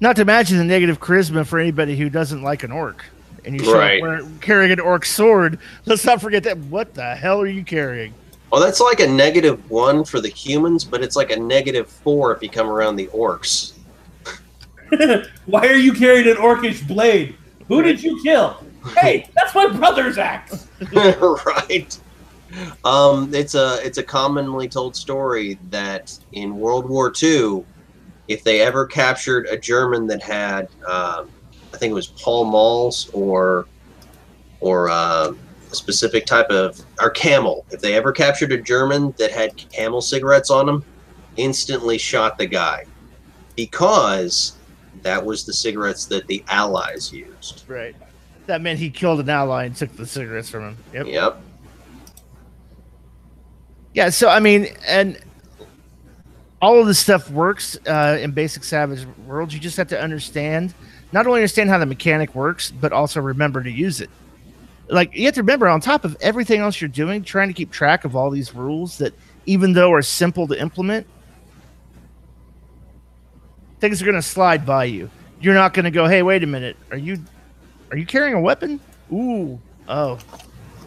Not to mention the negative charisma for anybody who doesn't like an orc. And you show up carrying an orc sword. Let's not forget that. What the hell are you carrying? Well, that's like a -1 for the humans, but it's like a -4 if you come around the orcs. Why are you carrying an orcish blade? Who did you kill? Hey, that's my brother's axe. Right. It's a commonly told story that in World War II, if they ever captured a German that had, I think it was Pall Malls or a specific type of, or Camel. If they ever captured a German that had Camel cigarettes on them, instantly shot the guy because that was the cigarettes that the Allies used. Right. That meant he killed an ally and took the cigarettes from him. Yep. Yeah, so, I mean, and all of this stuff works in basic Savage Worlds. You just have to not only understand how the mechanic works, but also remember to use it. Like, you have to remember, on top of everything else you're doing, trying to keep track of all these rules that, even though are simple to implement, things are going to slide by you. You're not going to go, hey, wait a minute, are you carrying a weapon? Ooh, oh,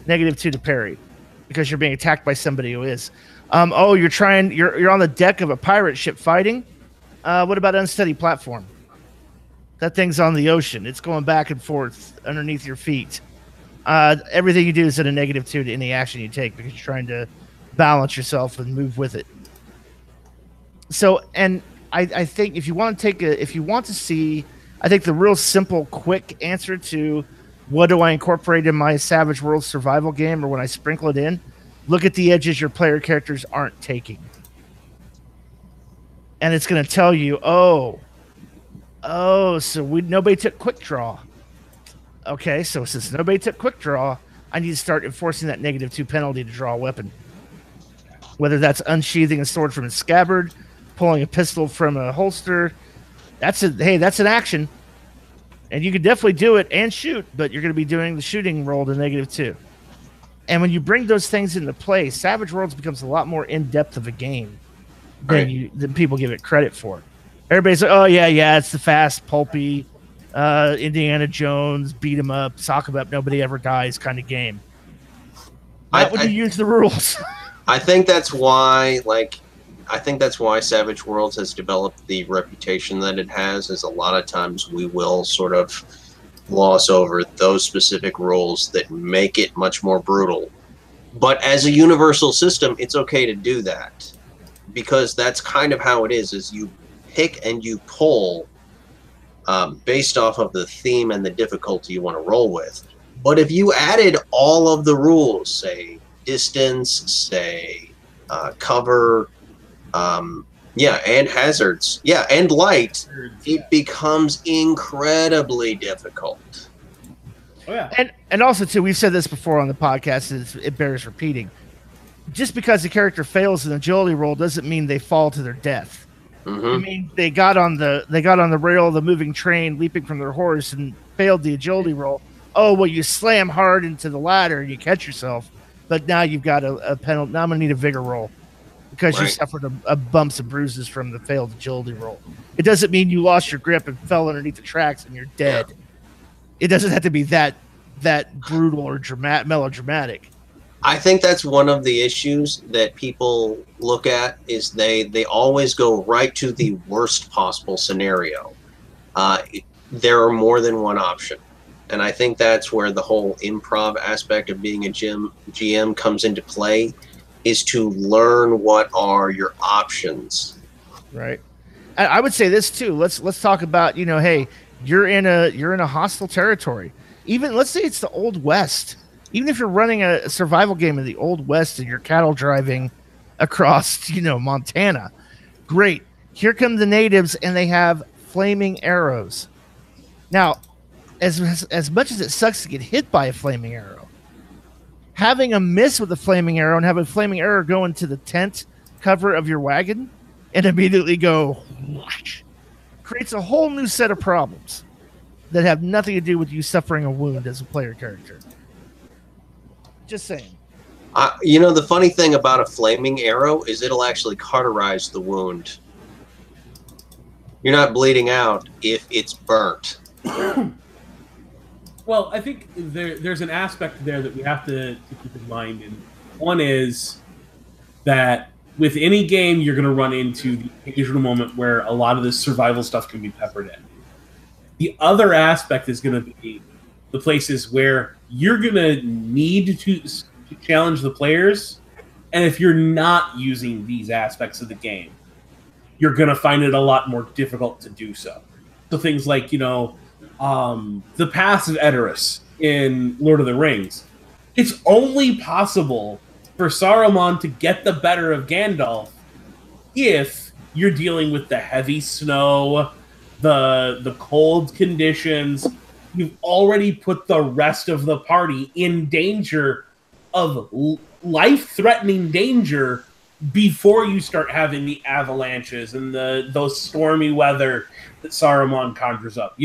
-2 to parry because you're being attacked by somebody who is. You're on the deck of a pirate ship fighting. What about unsteady platform? That thing's on the ocean. It's going back and forth underneath your feet. Everything you do is at a -2 to any action you take because you're trying to balance yourself and move with it. So, and I think if you want to see, I think the real simple, quick answer to what do I incorporate in my Savage World survival game or when I sprinkle it in, look at the edges your player characters aren't taking. And it's going to tell you, so nobody took quick draw. Okay, so since nobody took quick draw, I need to start enforcing that -2 penalty to draw a weapon. Whether that's unsheathing a sword from its scabbard, pulling a pistol from a holster. That's an action. And you can definitely do it and shoot, but you're going to be doing the shooting roll to -2. And when you bring those things into play, Savage Worlds becomes a lot more in-depth of a game than people give it credit for. Everybody's like, oh, yeah, it's the fast, pulpy, Indiana Jones, beat 'em up, sock 'em up, nobody ever dies kind of game. Not when you use the rules. I think that's why, Savage Worlds has developed the reputation that it has, is a lot of times we will sort of gloss over those specific rules that make it much more brutal. But as a universal system, it's okay to do that, because that's kind of how it is you pick and you pull based off of the theme and the difficulty you want to roll with. But if you added all of the rules, say distance, say cover, and hazards, and light, it becomes incredibly difficult. Oh, yeah. And also, too, we've said this before on the podcast, it bears repeating. Just because the character fails an agility roll doesn't mean they fall to their death. Mm-hmm. I mean, they got on the rail of the moving train, leaping from their horse, and failed the agility roll. Oh, well, you slam hard into the ladder and you catch yourself, but now you've got a penalty. Now I'm going to need a vigor roll because you suffered a bumps and bruises from the failed agility roll. It doesn't mean you lost your grip and fell underneath the tracks and you're dead. Yeah. It doesn't have to be that brutal or melodramatic. I think that's one of the issues that people look at, is they always go right to the worst possible scenario. There are more than one option. And I think that's where the whole improv aspect of being a GM comes into play, is to learn what are your options. Right. I would say this too. Let's talk about, hey, you're in a hostile territory. Even let's say it's the Old West. Even if you're running a survival game in the Old West and you're cattle driving across, Montana, great. Here come the natives and they have flaming arrows. Now, as much as it sucks to get hit by a flaming arrow, having a miss with a flaming arrow and have a flaming arrow go into the tent cover of your wagon and immediately go whoosh, creates a whole new set of problems that have nothing to do with you suffering a wound as a player character. Just saying. The funny thing about a flaming arrow is it'll actually cauterize the wound. You're not bleeding out if it's burnt. Well, I think there's an aspect there that we have to keep in mind. And one is that with any game, you're going to run into the occasional moment where a lot of this survival stuff can be peppered in. The other aspect is going to be the places where you're going to need to challenge the players. And if you're not using these aspects of the game, you're going to find it a lot more difficult to do so. So things like, the Pass of Attrition in Lord of the Rings. It's only possible for Saruman to get the better of Gandalf if you're dealing with the heavy snow, the cold conditions. You've already put the rest of the party in danger of life-threatening danger before you start having the avalanches and those stormy weather that Saruman conjures up.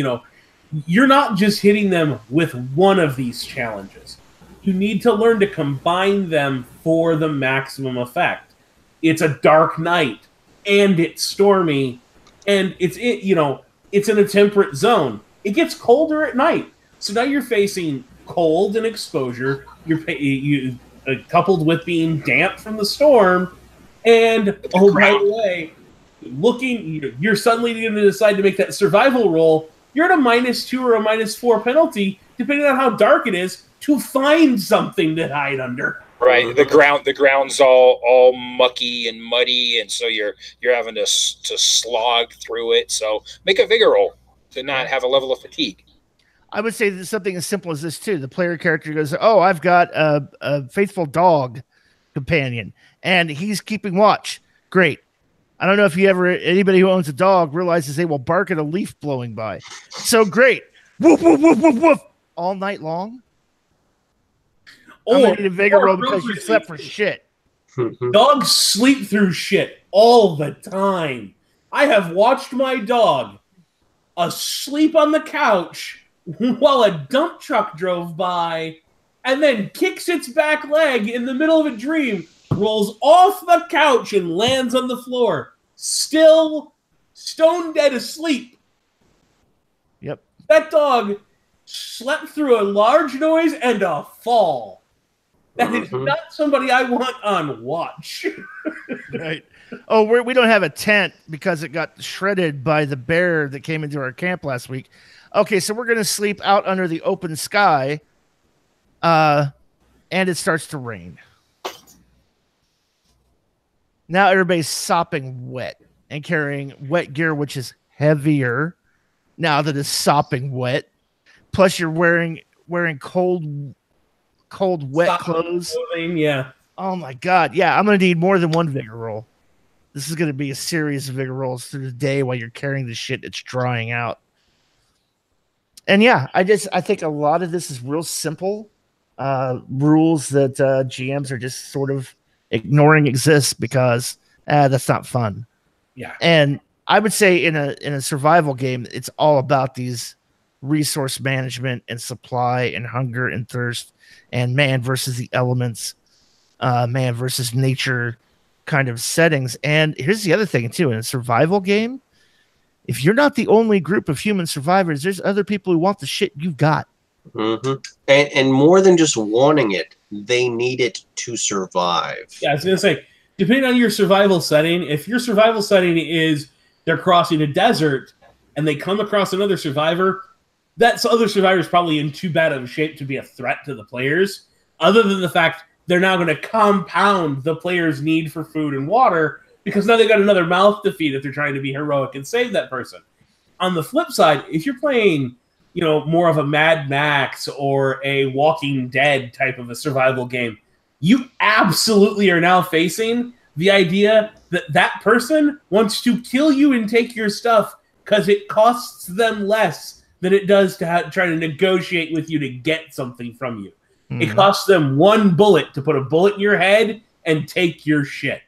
You're not just hitting them with one of these challenges. You need to learn to combine them for the maximum effect. It's a dark night, and it's stormy, and it's in a temperate zone. It gets colder at night, so now you're facing cold and exposure. You coupled with being damp from the storm, and by the way, you're suddenly going to decide to make that survival roll. You're at a -2 or a -4 penalty, depending on how dark it is, to find something to hide under. Right, the ground's all mucky and muddy, and so you're having to slog through it. So make a vigor roll to not have a level of fatigue. I would say that something as simple as this too. The player character goes, "Oh, I've got a faithful dog companion, and he's keeping watch. Great. I don't know if anybody who owns a dog realizes they will bark at a leaf blowing by. So great, woof woof woof woof woof all night long. Or need a vigor roll because you slept for shit. Dogs sleep through shit all the time. I have watched my dog asleep on the couch while a dump truck drove by, and then kicks its back leg in the middle of a dream, rolls off the couch, and lands on the floor, still stone dead asleep. Yep. That dog slept through a large noise and a fall. That is not somebody I want on watch. Right. Oh, we don't have a tent because it got shredded by the bear that came into our camp last week. Okay, so we're going to sleep out under the open sky, and it starts to rain. Now everybody's sopping wet and carrying wet gear, which is heavier now that it's sopping wet. Plus, you're wearing cold, wet clothes. Clothing, yeah. Oh my God! Yeah, I'm gonna need more than one vigor roll. This is gonna be a series of vigor rolls through the day while you're carrying the shit that's drying out. And yeah, I think a lot of this is real simple rules that GMs are just sort of ignoring exist because that's not fun. Yeah. And I would say in a survival game, it's all about these resource management and supply and hunger and thirst and man versus the elements, man versus nature kind of settings. And here's the other thing too, in a survival game, if you're not the only group of human survivors, there's other people who want the shit you've got. And more than just wanting it, they need it to survive. Yeah, I was going to say, depending on your survival setting, if your survival setting is they're crossing a desert and they come across another survivor, that other survivor is probably in too bad of a shape to be a threat to the players, other than the fact they're now going to compound the players' need for food and water because now they've got another mouth to feed if they're trying to be heroic and save that person. On the flip side, if you're playing, more of a Mad Max or a Walking Dead type of a survival game, you absolutely are now facing the idea that that person wants to kill you and take your stuff because it costs them less than it does to try to negotiate with you to get something from you. Mm-hmm. It costs them one bullet to put a bullet in your head and take your shit.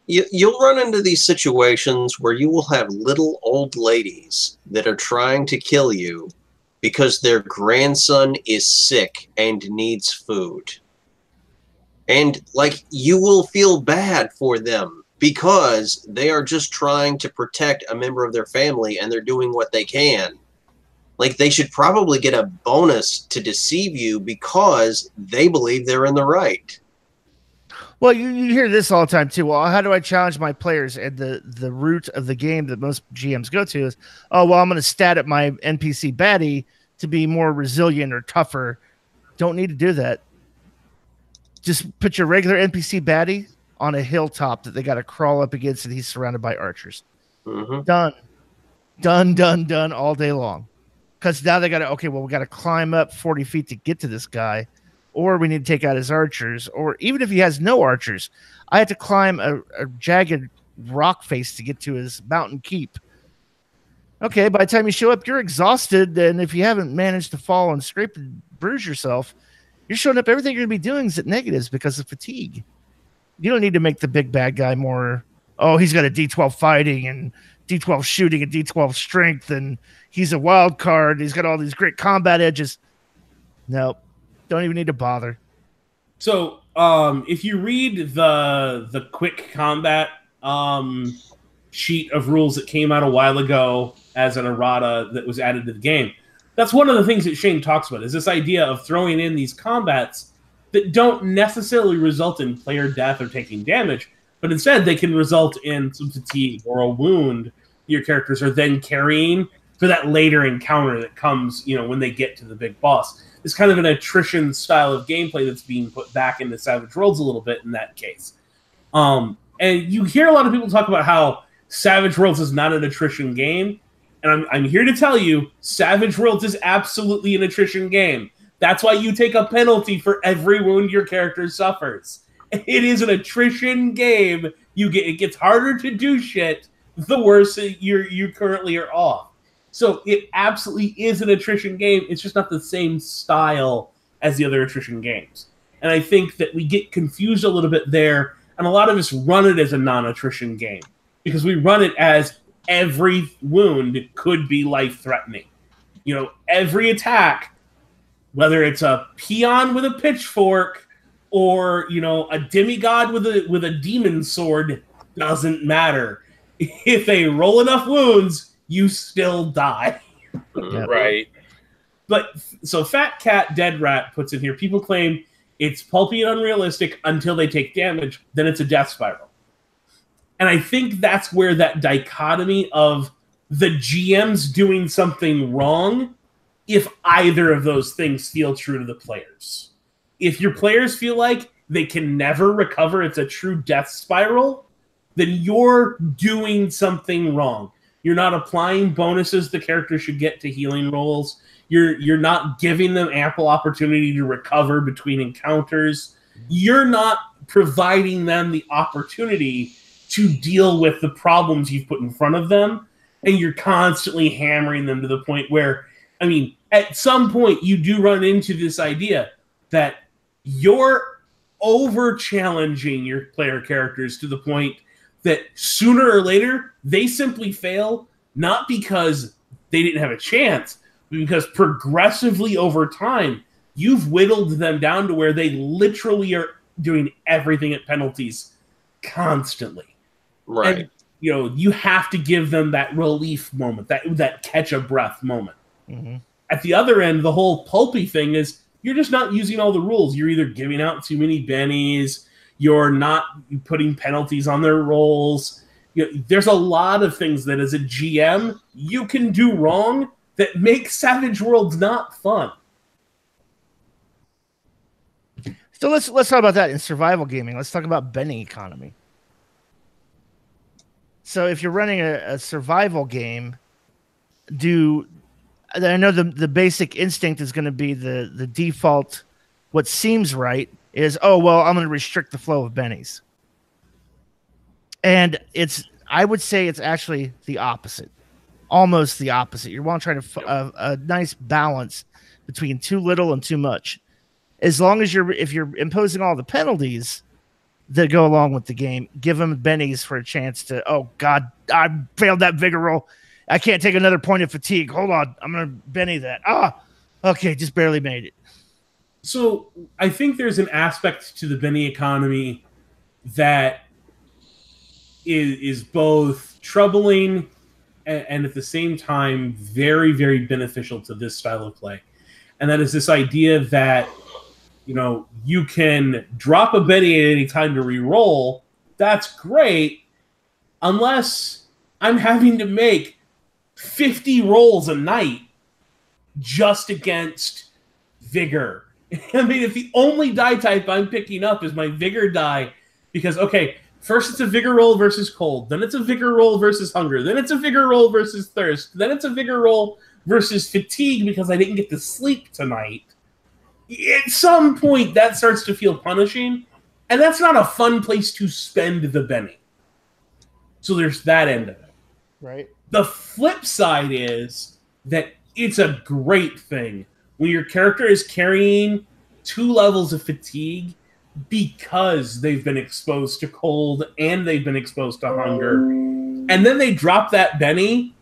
You'll run into these situations where you will have little old ladies that are trying to kill you because their grandson is sick and needs food. And, you will feel bad for them because they are just trying to protect a member of their family and they're doing what they can. They should probably get a bonus to deceive you because they believe they're in the right. Well, you hear this all the time, too. Well, how do I challenge my players? And the root of the game that most GMs go to is, I'm going to stat at my NPC baddie to be more resilient or tougher. Don't need to do that. Just put your regular NPC baddie on a hilltop that they got to crawl up against, and he's surrounded by archers. Done all day long. Because now they got to, we got to climb up 40 feet to get to this guy. Or we need to take out his archers. Or even if he has no archers, I have to climb a jagged rock face to get to his mountain keep. Okay, by the time you show up, you're exhausted. And if you haven't managed to fall and scrape and bruise yourself, you're showing up. Everything you're going to be doing is at negatives because of fatigue. You don't need to make the big bad guy more, he's got a D12 fighting and D12 shooting and D12 strength, and he's a wild card. He's got all these great combat edges. Nope. Don't even need to bother. So, if you read the quick combat sheet of rules that came out a while ago as an errata that was added to the game, that's one of the things that Shane talks about, is this idea of throwing in these combats that don't necessarily result in player death or taking damage, but instead they can result in some fatigue or a wound your characters are then carrying for that later encounter that comes, when they get to the big boss. It's kind of an attrition style of gameplay that's being put back into Savage Worlds a little bit in that case. And you hear a lot of people talk about how Savage Worlds is not an attrition game. And I'm here to tell you, Savage Worlds is absolutely an attrition game. That's why you take a penalty for every wound your character suffers. It is an attrition game. It gets harder to do shit the worse you currently are off. So it absolutely is an attrition game. It's just not the same style as the other attrition games. And I think that we get confused a little bit there, and a lot of us run it as a non-attrition game because we run it as every wound could be life-threatening. You know, every attack, whether it's a peon with a pitchfork or, you know, a demigod with a demon sword, doesn't matter. If they roll enough wounds, you still die. Right. But so Fat Cat Dead Rat puts in here, people claim it's pulpy and unrealistic until they take damage, then it's a death spiral. And I think that's where that dichotomy of the GM's doing something wrong, if either of those things feel true to the players. If your players feel like they can never recover, it's a true death spiral, then you're doing something wrong. You're not applying bonuses the character should get to healing rolls. You're not giving them ample opportunity to recover between encounters. You're not providing them the opportunity to deal with the problems you've put in front of them, and you're constantly hammering them to the point where, I mean, at some point you do run into this idea that you're over-challenging your player characters to the point that sooner or later they simply fail, not because they didn't have a chance, but because progressively over time, you've whittled them down to where they literally are doing everything at penalties constantly. Right. And, you know, you have to give them that relief moment, that catch a breath moment. Mm-hmm. At the other end, the whole pulpy thing is you're just not using all the rules. You're either giving out too many bennies, you're not putting penalties on their rolls. You know, there's a lot of things that as a GM you can do wrong that make Savage Worlds not fun. So let's talk about that in survival gaming. Let's talk about Benny economy. So if you're running a survival game, I know the basic instinct is going to be the default. What seems right is, oh well, I'm going to restrict the flow of bennies, and I would say it's actually the opposite, almost the opposite. You're want trying to a nice balance between too little and too much. As long as if you're imposing all the penalties that go along with the game, give them bennies for a chance to, oh God, I failed that vigor roll. I can't take another point of fatigue. Hold on. I'm going to benny that. Okay. Just barely made it. So I think there's an aspect to the Benny economy that is both troubling and at the same time very, very beneficial to this style of play. And that is this idea that, you know, you can drop a Benny at any time to re-roll. That's great, unless I'm having to make 50 rolls a night just against vigor. I mean, if the only die type I'm picking up is my vigor die, because, okay, first it's a vigor roll versus cold, then it's a vigor roll versus hunger, then it's a vigor roll versus thirst, then it's a vigor roll versus fatigue because I didn't get to sleep tonight. At some point, that starts to feel punishing, and that's not a fun place to spend the Benny. So there's that end of it. Right. The flip side is that it's a great thing when your character is carrying 2 levels of fatigue because they've been exposed to cold and they've been exposed to hunger. And then they drop that Benny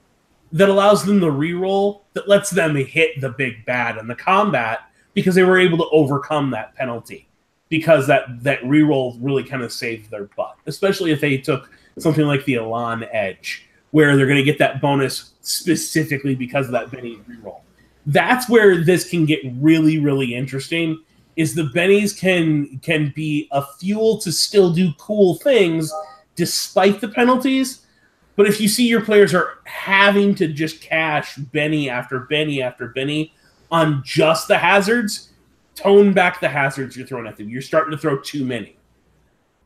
that allows them to reroll, that lets them hit the big bad in the combat because they were able to overcome that penalty. Because that reroll really kind of saved their butt. Especially if they took something like the Elan Edge, where they're going to get that bonus specifically because of that Benny reroll. That's where this can get really, really interesting, is the bennies can be a fuel to still do cool things despite the penalties. But if you see your players are having to just cash Benny after Benny after Benny on just the hazards, tone back the hazards you're throwing at them. You're starting to throw too many.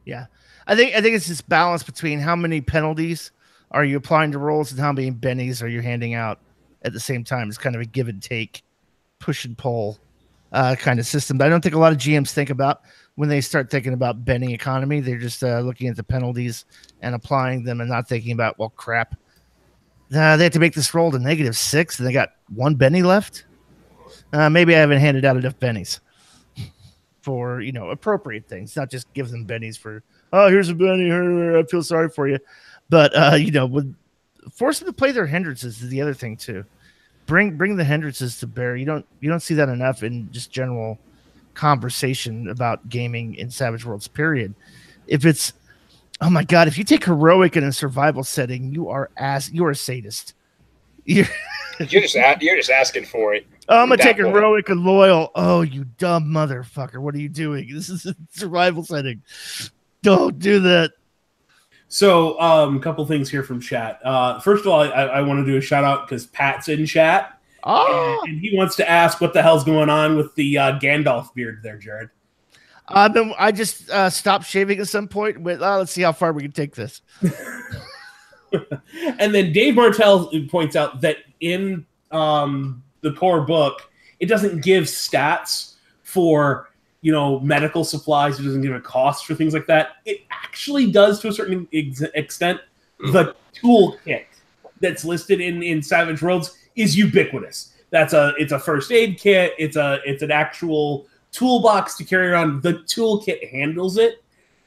Yeah. I think it's this balance between how many penalties are you applying to rolls and how many bennies are you handing out at the same time. It's kind of a give and take, push and pull kind of system. But I don't think a lot of GMs think about when they start thinking about Benny economy. They're just looking at the penalties and applying them and not thinking about, well, crap. They have to make this roll to -6 and they got 1 Benny left. Maybe I haven't handed out enough bennies for, appropriate things, not just give them bennies for, oh, here's a benny, I feel sorry for you. But, with force them to play their hindrances is the other thing too. Bring the hindrances to bear. You don't see that enough in just general conversation about gaming in Savage Worlds, period. If it's, oh my God, if you take heroic in a survival setting, you are a sadist. You're just asking for it. Oh, I'm gonna take heroic and loyal. Oh, you dumb motherfucker! What are you doing? This is a survival setting. Don't do that. So, a couple things here from chat. First of all, I want to do a shout out because Pat's in chat, and he wants to ask what the hell's going on with the Gandalf beard there, Jared. I just stopped shaving at some point. Let's see how far we can take this. And then Dave Martell points out that in the core book, it doesn't give stats for medical supplies. It doesn't give a cost for things like that. It actually does, to a certain extent. The toolkit that's listed in Savage Worlds is ubiquitous. It's a first aid kit. It's an actual toolbox to carry around. The toolkit handles it.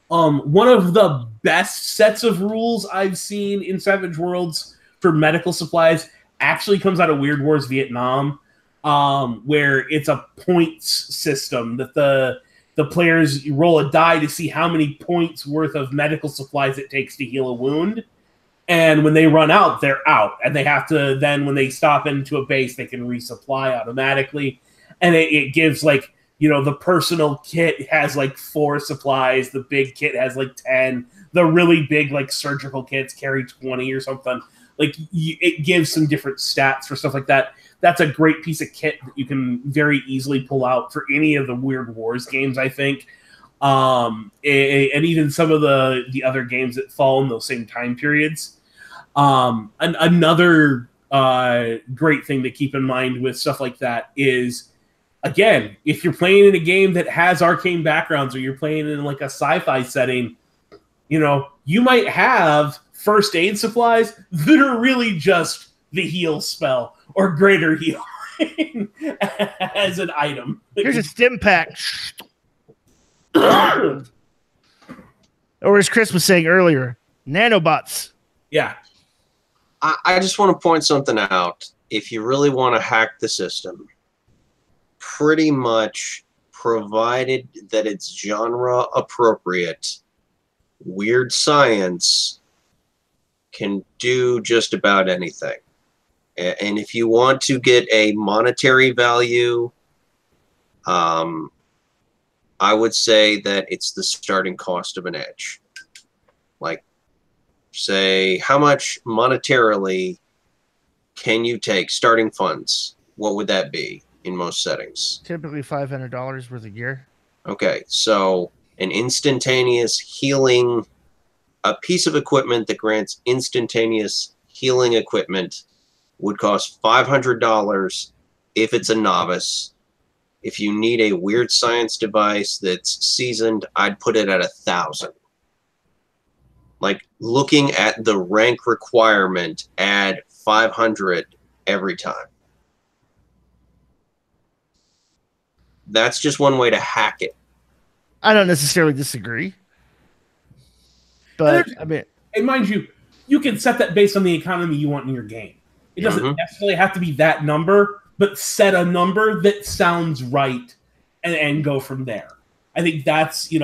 One of the best sets of rules I've seen in Savage Worlds for medical supplies actually comes out of Weird Wars Vietnam, where it's a points system that the players roll a die to see how many points worth of medical supplies it takes to heal a wound. And when they run out, they're out. And they have to then, when they stop into a base, they can resupply automatically. And it gives the personal kit has 4 supplies. The big kit has 10. The really big surgical kits carry 20 or something. It gives some different stats for stuff like that. That's a great piece of kit that you can very easily pull out for any of the Weird Wars games, I think. And even some of the other games that fall in those same time periods. Another great thing to keep in mind with stuff like that is, again, if you're playing in a game that has arcane backgrounds or you're playing in a sci-fi setting, you might have first aid supplies that are really just the heal spell or greater heal as an item. Here's a stim pack. Or as Chris was saying earlier, nanobots. Yeah. I just want to point something out. If you really want to hack the system, pretty much, provided that it's genre appropriate, weird science can do just about anything. And if you want to get a monetary value, I would say that it's the starting cost of an edge. Say, how much monetarily can you take starting funds? What would that be in most settings? Typically $500 worth of gear. Okay, so an instantaneous healing, a piece of equipment that grants instantaneous healing equipment would cost $500 if it's a novice. If you need a weird science device that's seasoned, I'd put it at 1,000. Looking at the rank requirement, add 500 every time. That's just one way to hack it. I don't necessarily disagree. But, and mind you, you can set that based on the economy you want in your game. It doesn't necessarily have to be that number, but set a number that sounds right and go from there. I think that's, you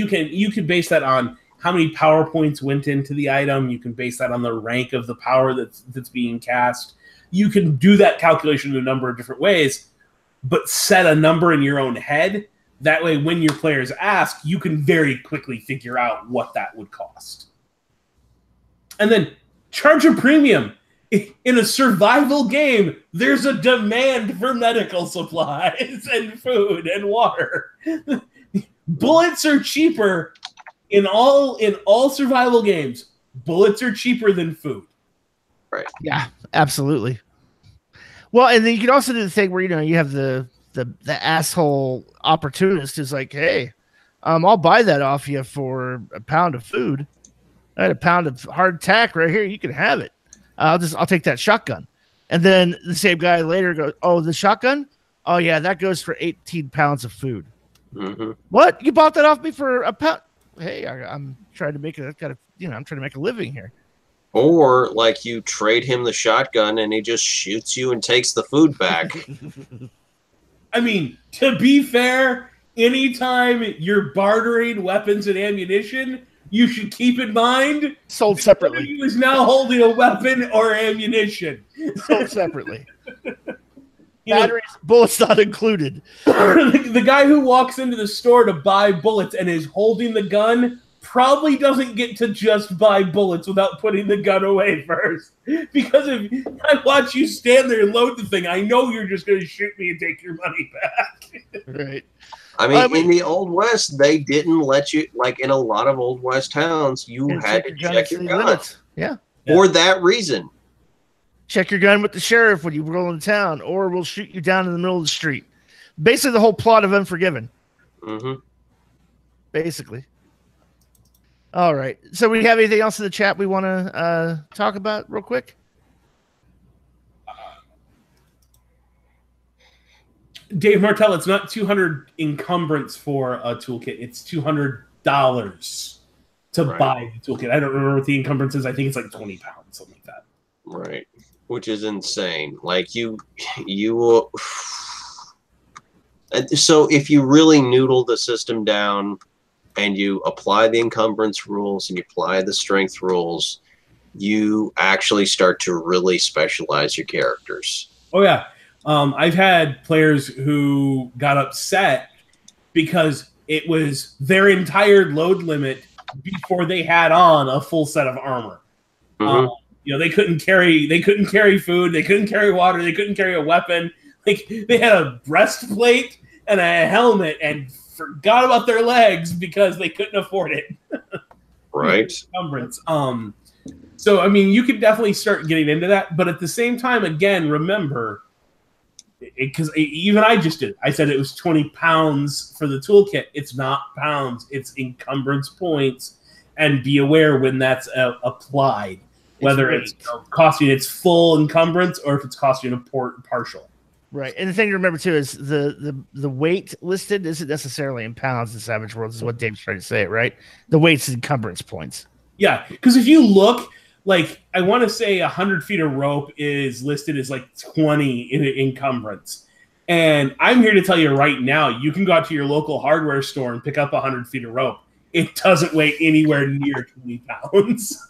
can base that on how many power points went into the item. You can base that on the rank of the power that's being cast. You can do that calculation in a number of different ways, but set a number in your own head. That way, when your players ask, you can very quickly figure out what that would cost. And then charge a premium. In a survival game, there's a demand for medical supplies and food and water. Bullets are cheaper in all survival games. Bullets are cheaper than food. Right. Yeah, absolutely. Well, and then you can also do the thing where you have the asshole opportunist who's like, hey, I'll buy that off you for a pound of food. I had a pound of hardtack right here. You can have it. I'll take that shotgun. And then the same guy later goes, oh, the shotgun? Oh yeah, that goes for 18 pounds of food. Mm-hmm. What? You bought that off me for a pound? Hey, I'm trying to make I'm trying to make a living here. Or like you trade him the shotgun and he just shoots you and takes the food back. I mean, to be fair, anytime you're bartering weapons and ammunition, you should keep in mind sold separately. He was now holding a weapon or ammunition. Sold separately. Batteries, bullets not included. The guy who walks into the store to buy bullets and is holding the gun probably doesn't get to just buy bullets without putting the gun away first. Because if I watch you stand there and load the thing, I know you're just going to shoot me and take your money back. Right. I mean, in the Old West, they didn't let you, like in a lot of Old West towns, you had to check your gun. Limits. Yeah. For that reason. Check your gun with the sheriff when you roll into town, or we'll shoot you down in the middle of the street. Basically, the whole plot of Unforgiven. Mm-hmm. Basically. All right. So we have anything else in the chat we want to talk about real quick? Dave Martell, it's not 200 encumbrance for a toolkit. It's $200 to buy the toolkit. I don't remember what the encumbrance is. I think it's like 20 pounds, something like that. Right. Which is insane. Like you so if you really noodle the system down and you apply the encumbrance rules and you apply the strength rules, you actually start to really specialize your characters. Oh, yeah. I've had players who got upset because it was their entire load limit before they had on a full set of armor. Mm-hmm. They couldn't carry food, they couldn't carry water, they couldn't carry a weapon. Like they had a breastplate and a helmet and forgot about their legs because they couldn't afford it. Right. Encumbrance. So I mean, you could definitely start getting into that, but at the same time, again, remember, because even I just did. I said it was 20 pounds for the toolkit. It's not pounds. It's encumbrance points, and be aware when that's applied. Whether it's costing its full encumbrance or if it's costing a partial. Right. And the thing to remember, too, is the weight listed isn't necessarily in pounds in Savage Worlds, is what Dave's trying to say, right? The weight's encumbrance points. Yeah, because if you look, like, I want to say 100 feet of rope is listed as, like, 20 in encumbrance. And I'm here to tell you right now, you can go out to your local hardware store and pick up 100 feet of rope. It doesn't weigh anywhere near 20 pounds.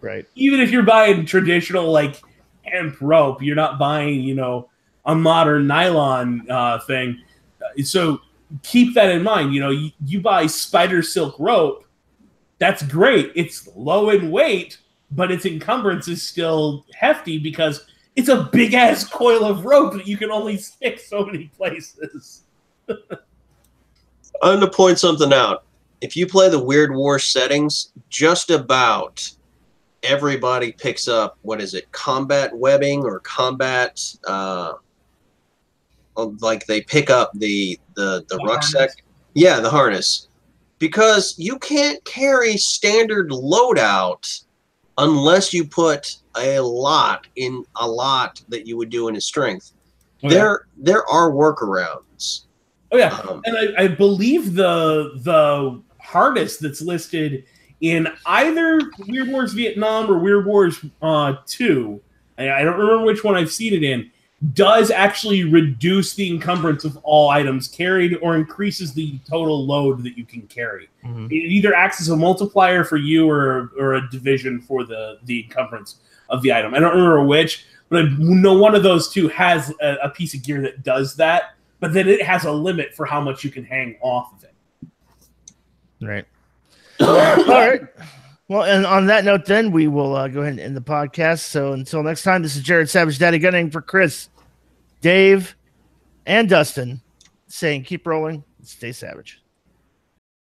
Right. Even if you're buying traditional like hemp rope, you're not buying, a modern nylon thing. So keep that in mind. You buy spider silk rope, that's great. It's low in weight, but its encumbrance is still hefty because it's a big ass coil of rope that you can only stick so many places. I'm going to point something out. If you play the Weird War settings, just about everybody picks up, combat webbing or combat, like they pick up the rucksack. Harness. Yeah, the harness. Because you can't carry standard loadout unless you put a lot that you would do in a strength. Oh, yeah. There are workarounds. Oh yeah, and I believe the harness that's listed in either Weird Wars Vietnam or Weird Wars 2, I don't remember which one I've seen it in, does actually reduce the encumbrance of all items carried or increases the total load that you can carry. Mm-hmm. It either acts as a multiplier for you or a division for the encumbrance of the item. I don't remember which, but I know one of those two has a piece of gear that does that, but then it has a limit for how much you can hang off of it. Right. All right. Well, and on that note, then we will go ahead and end the podcast. So until next time, this is Jared Savage, Daddy Gunning for Chris, Dave, and Dustin, saying keep rolling, stay savage.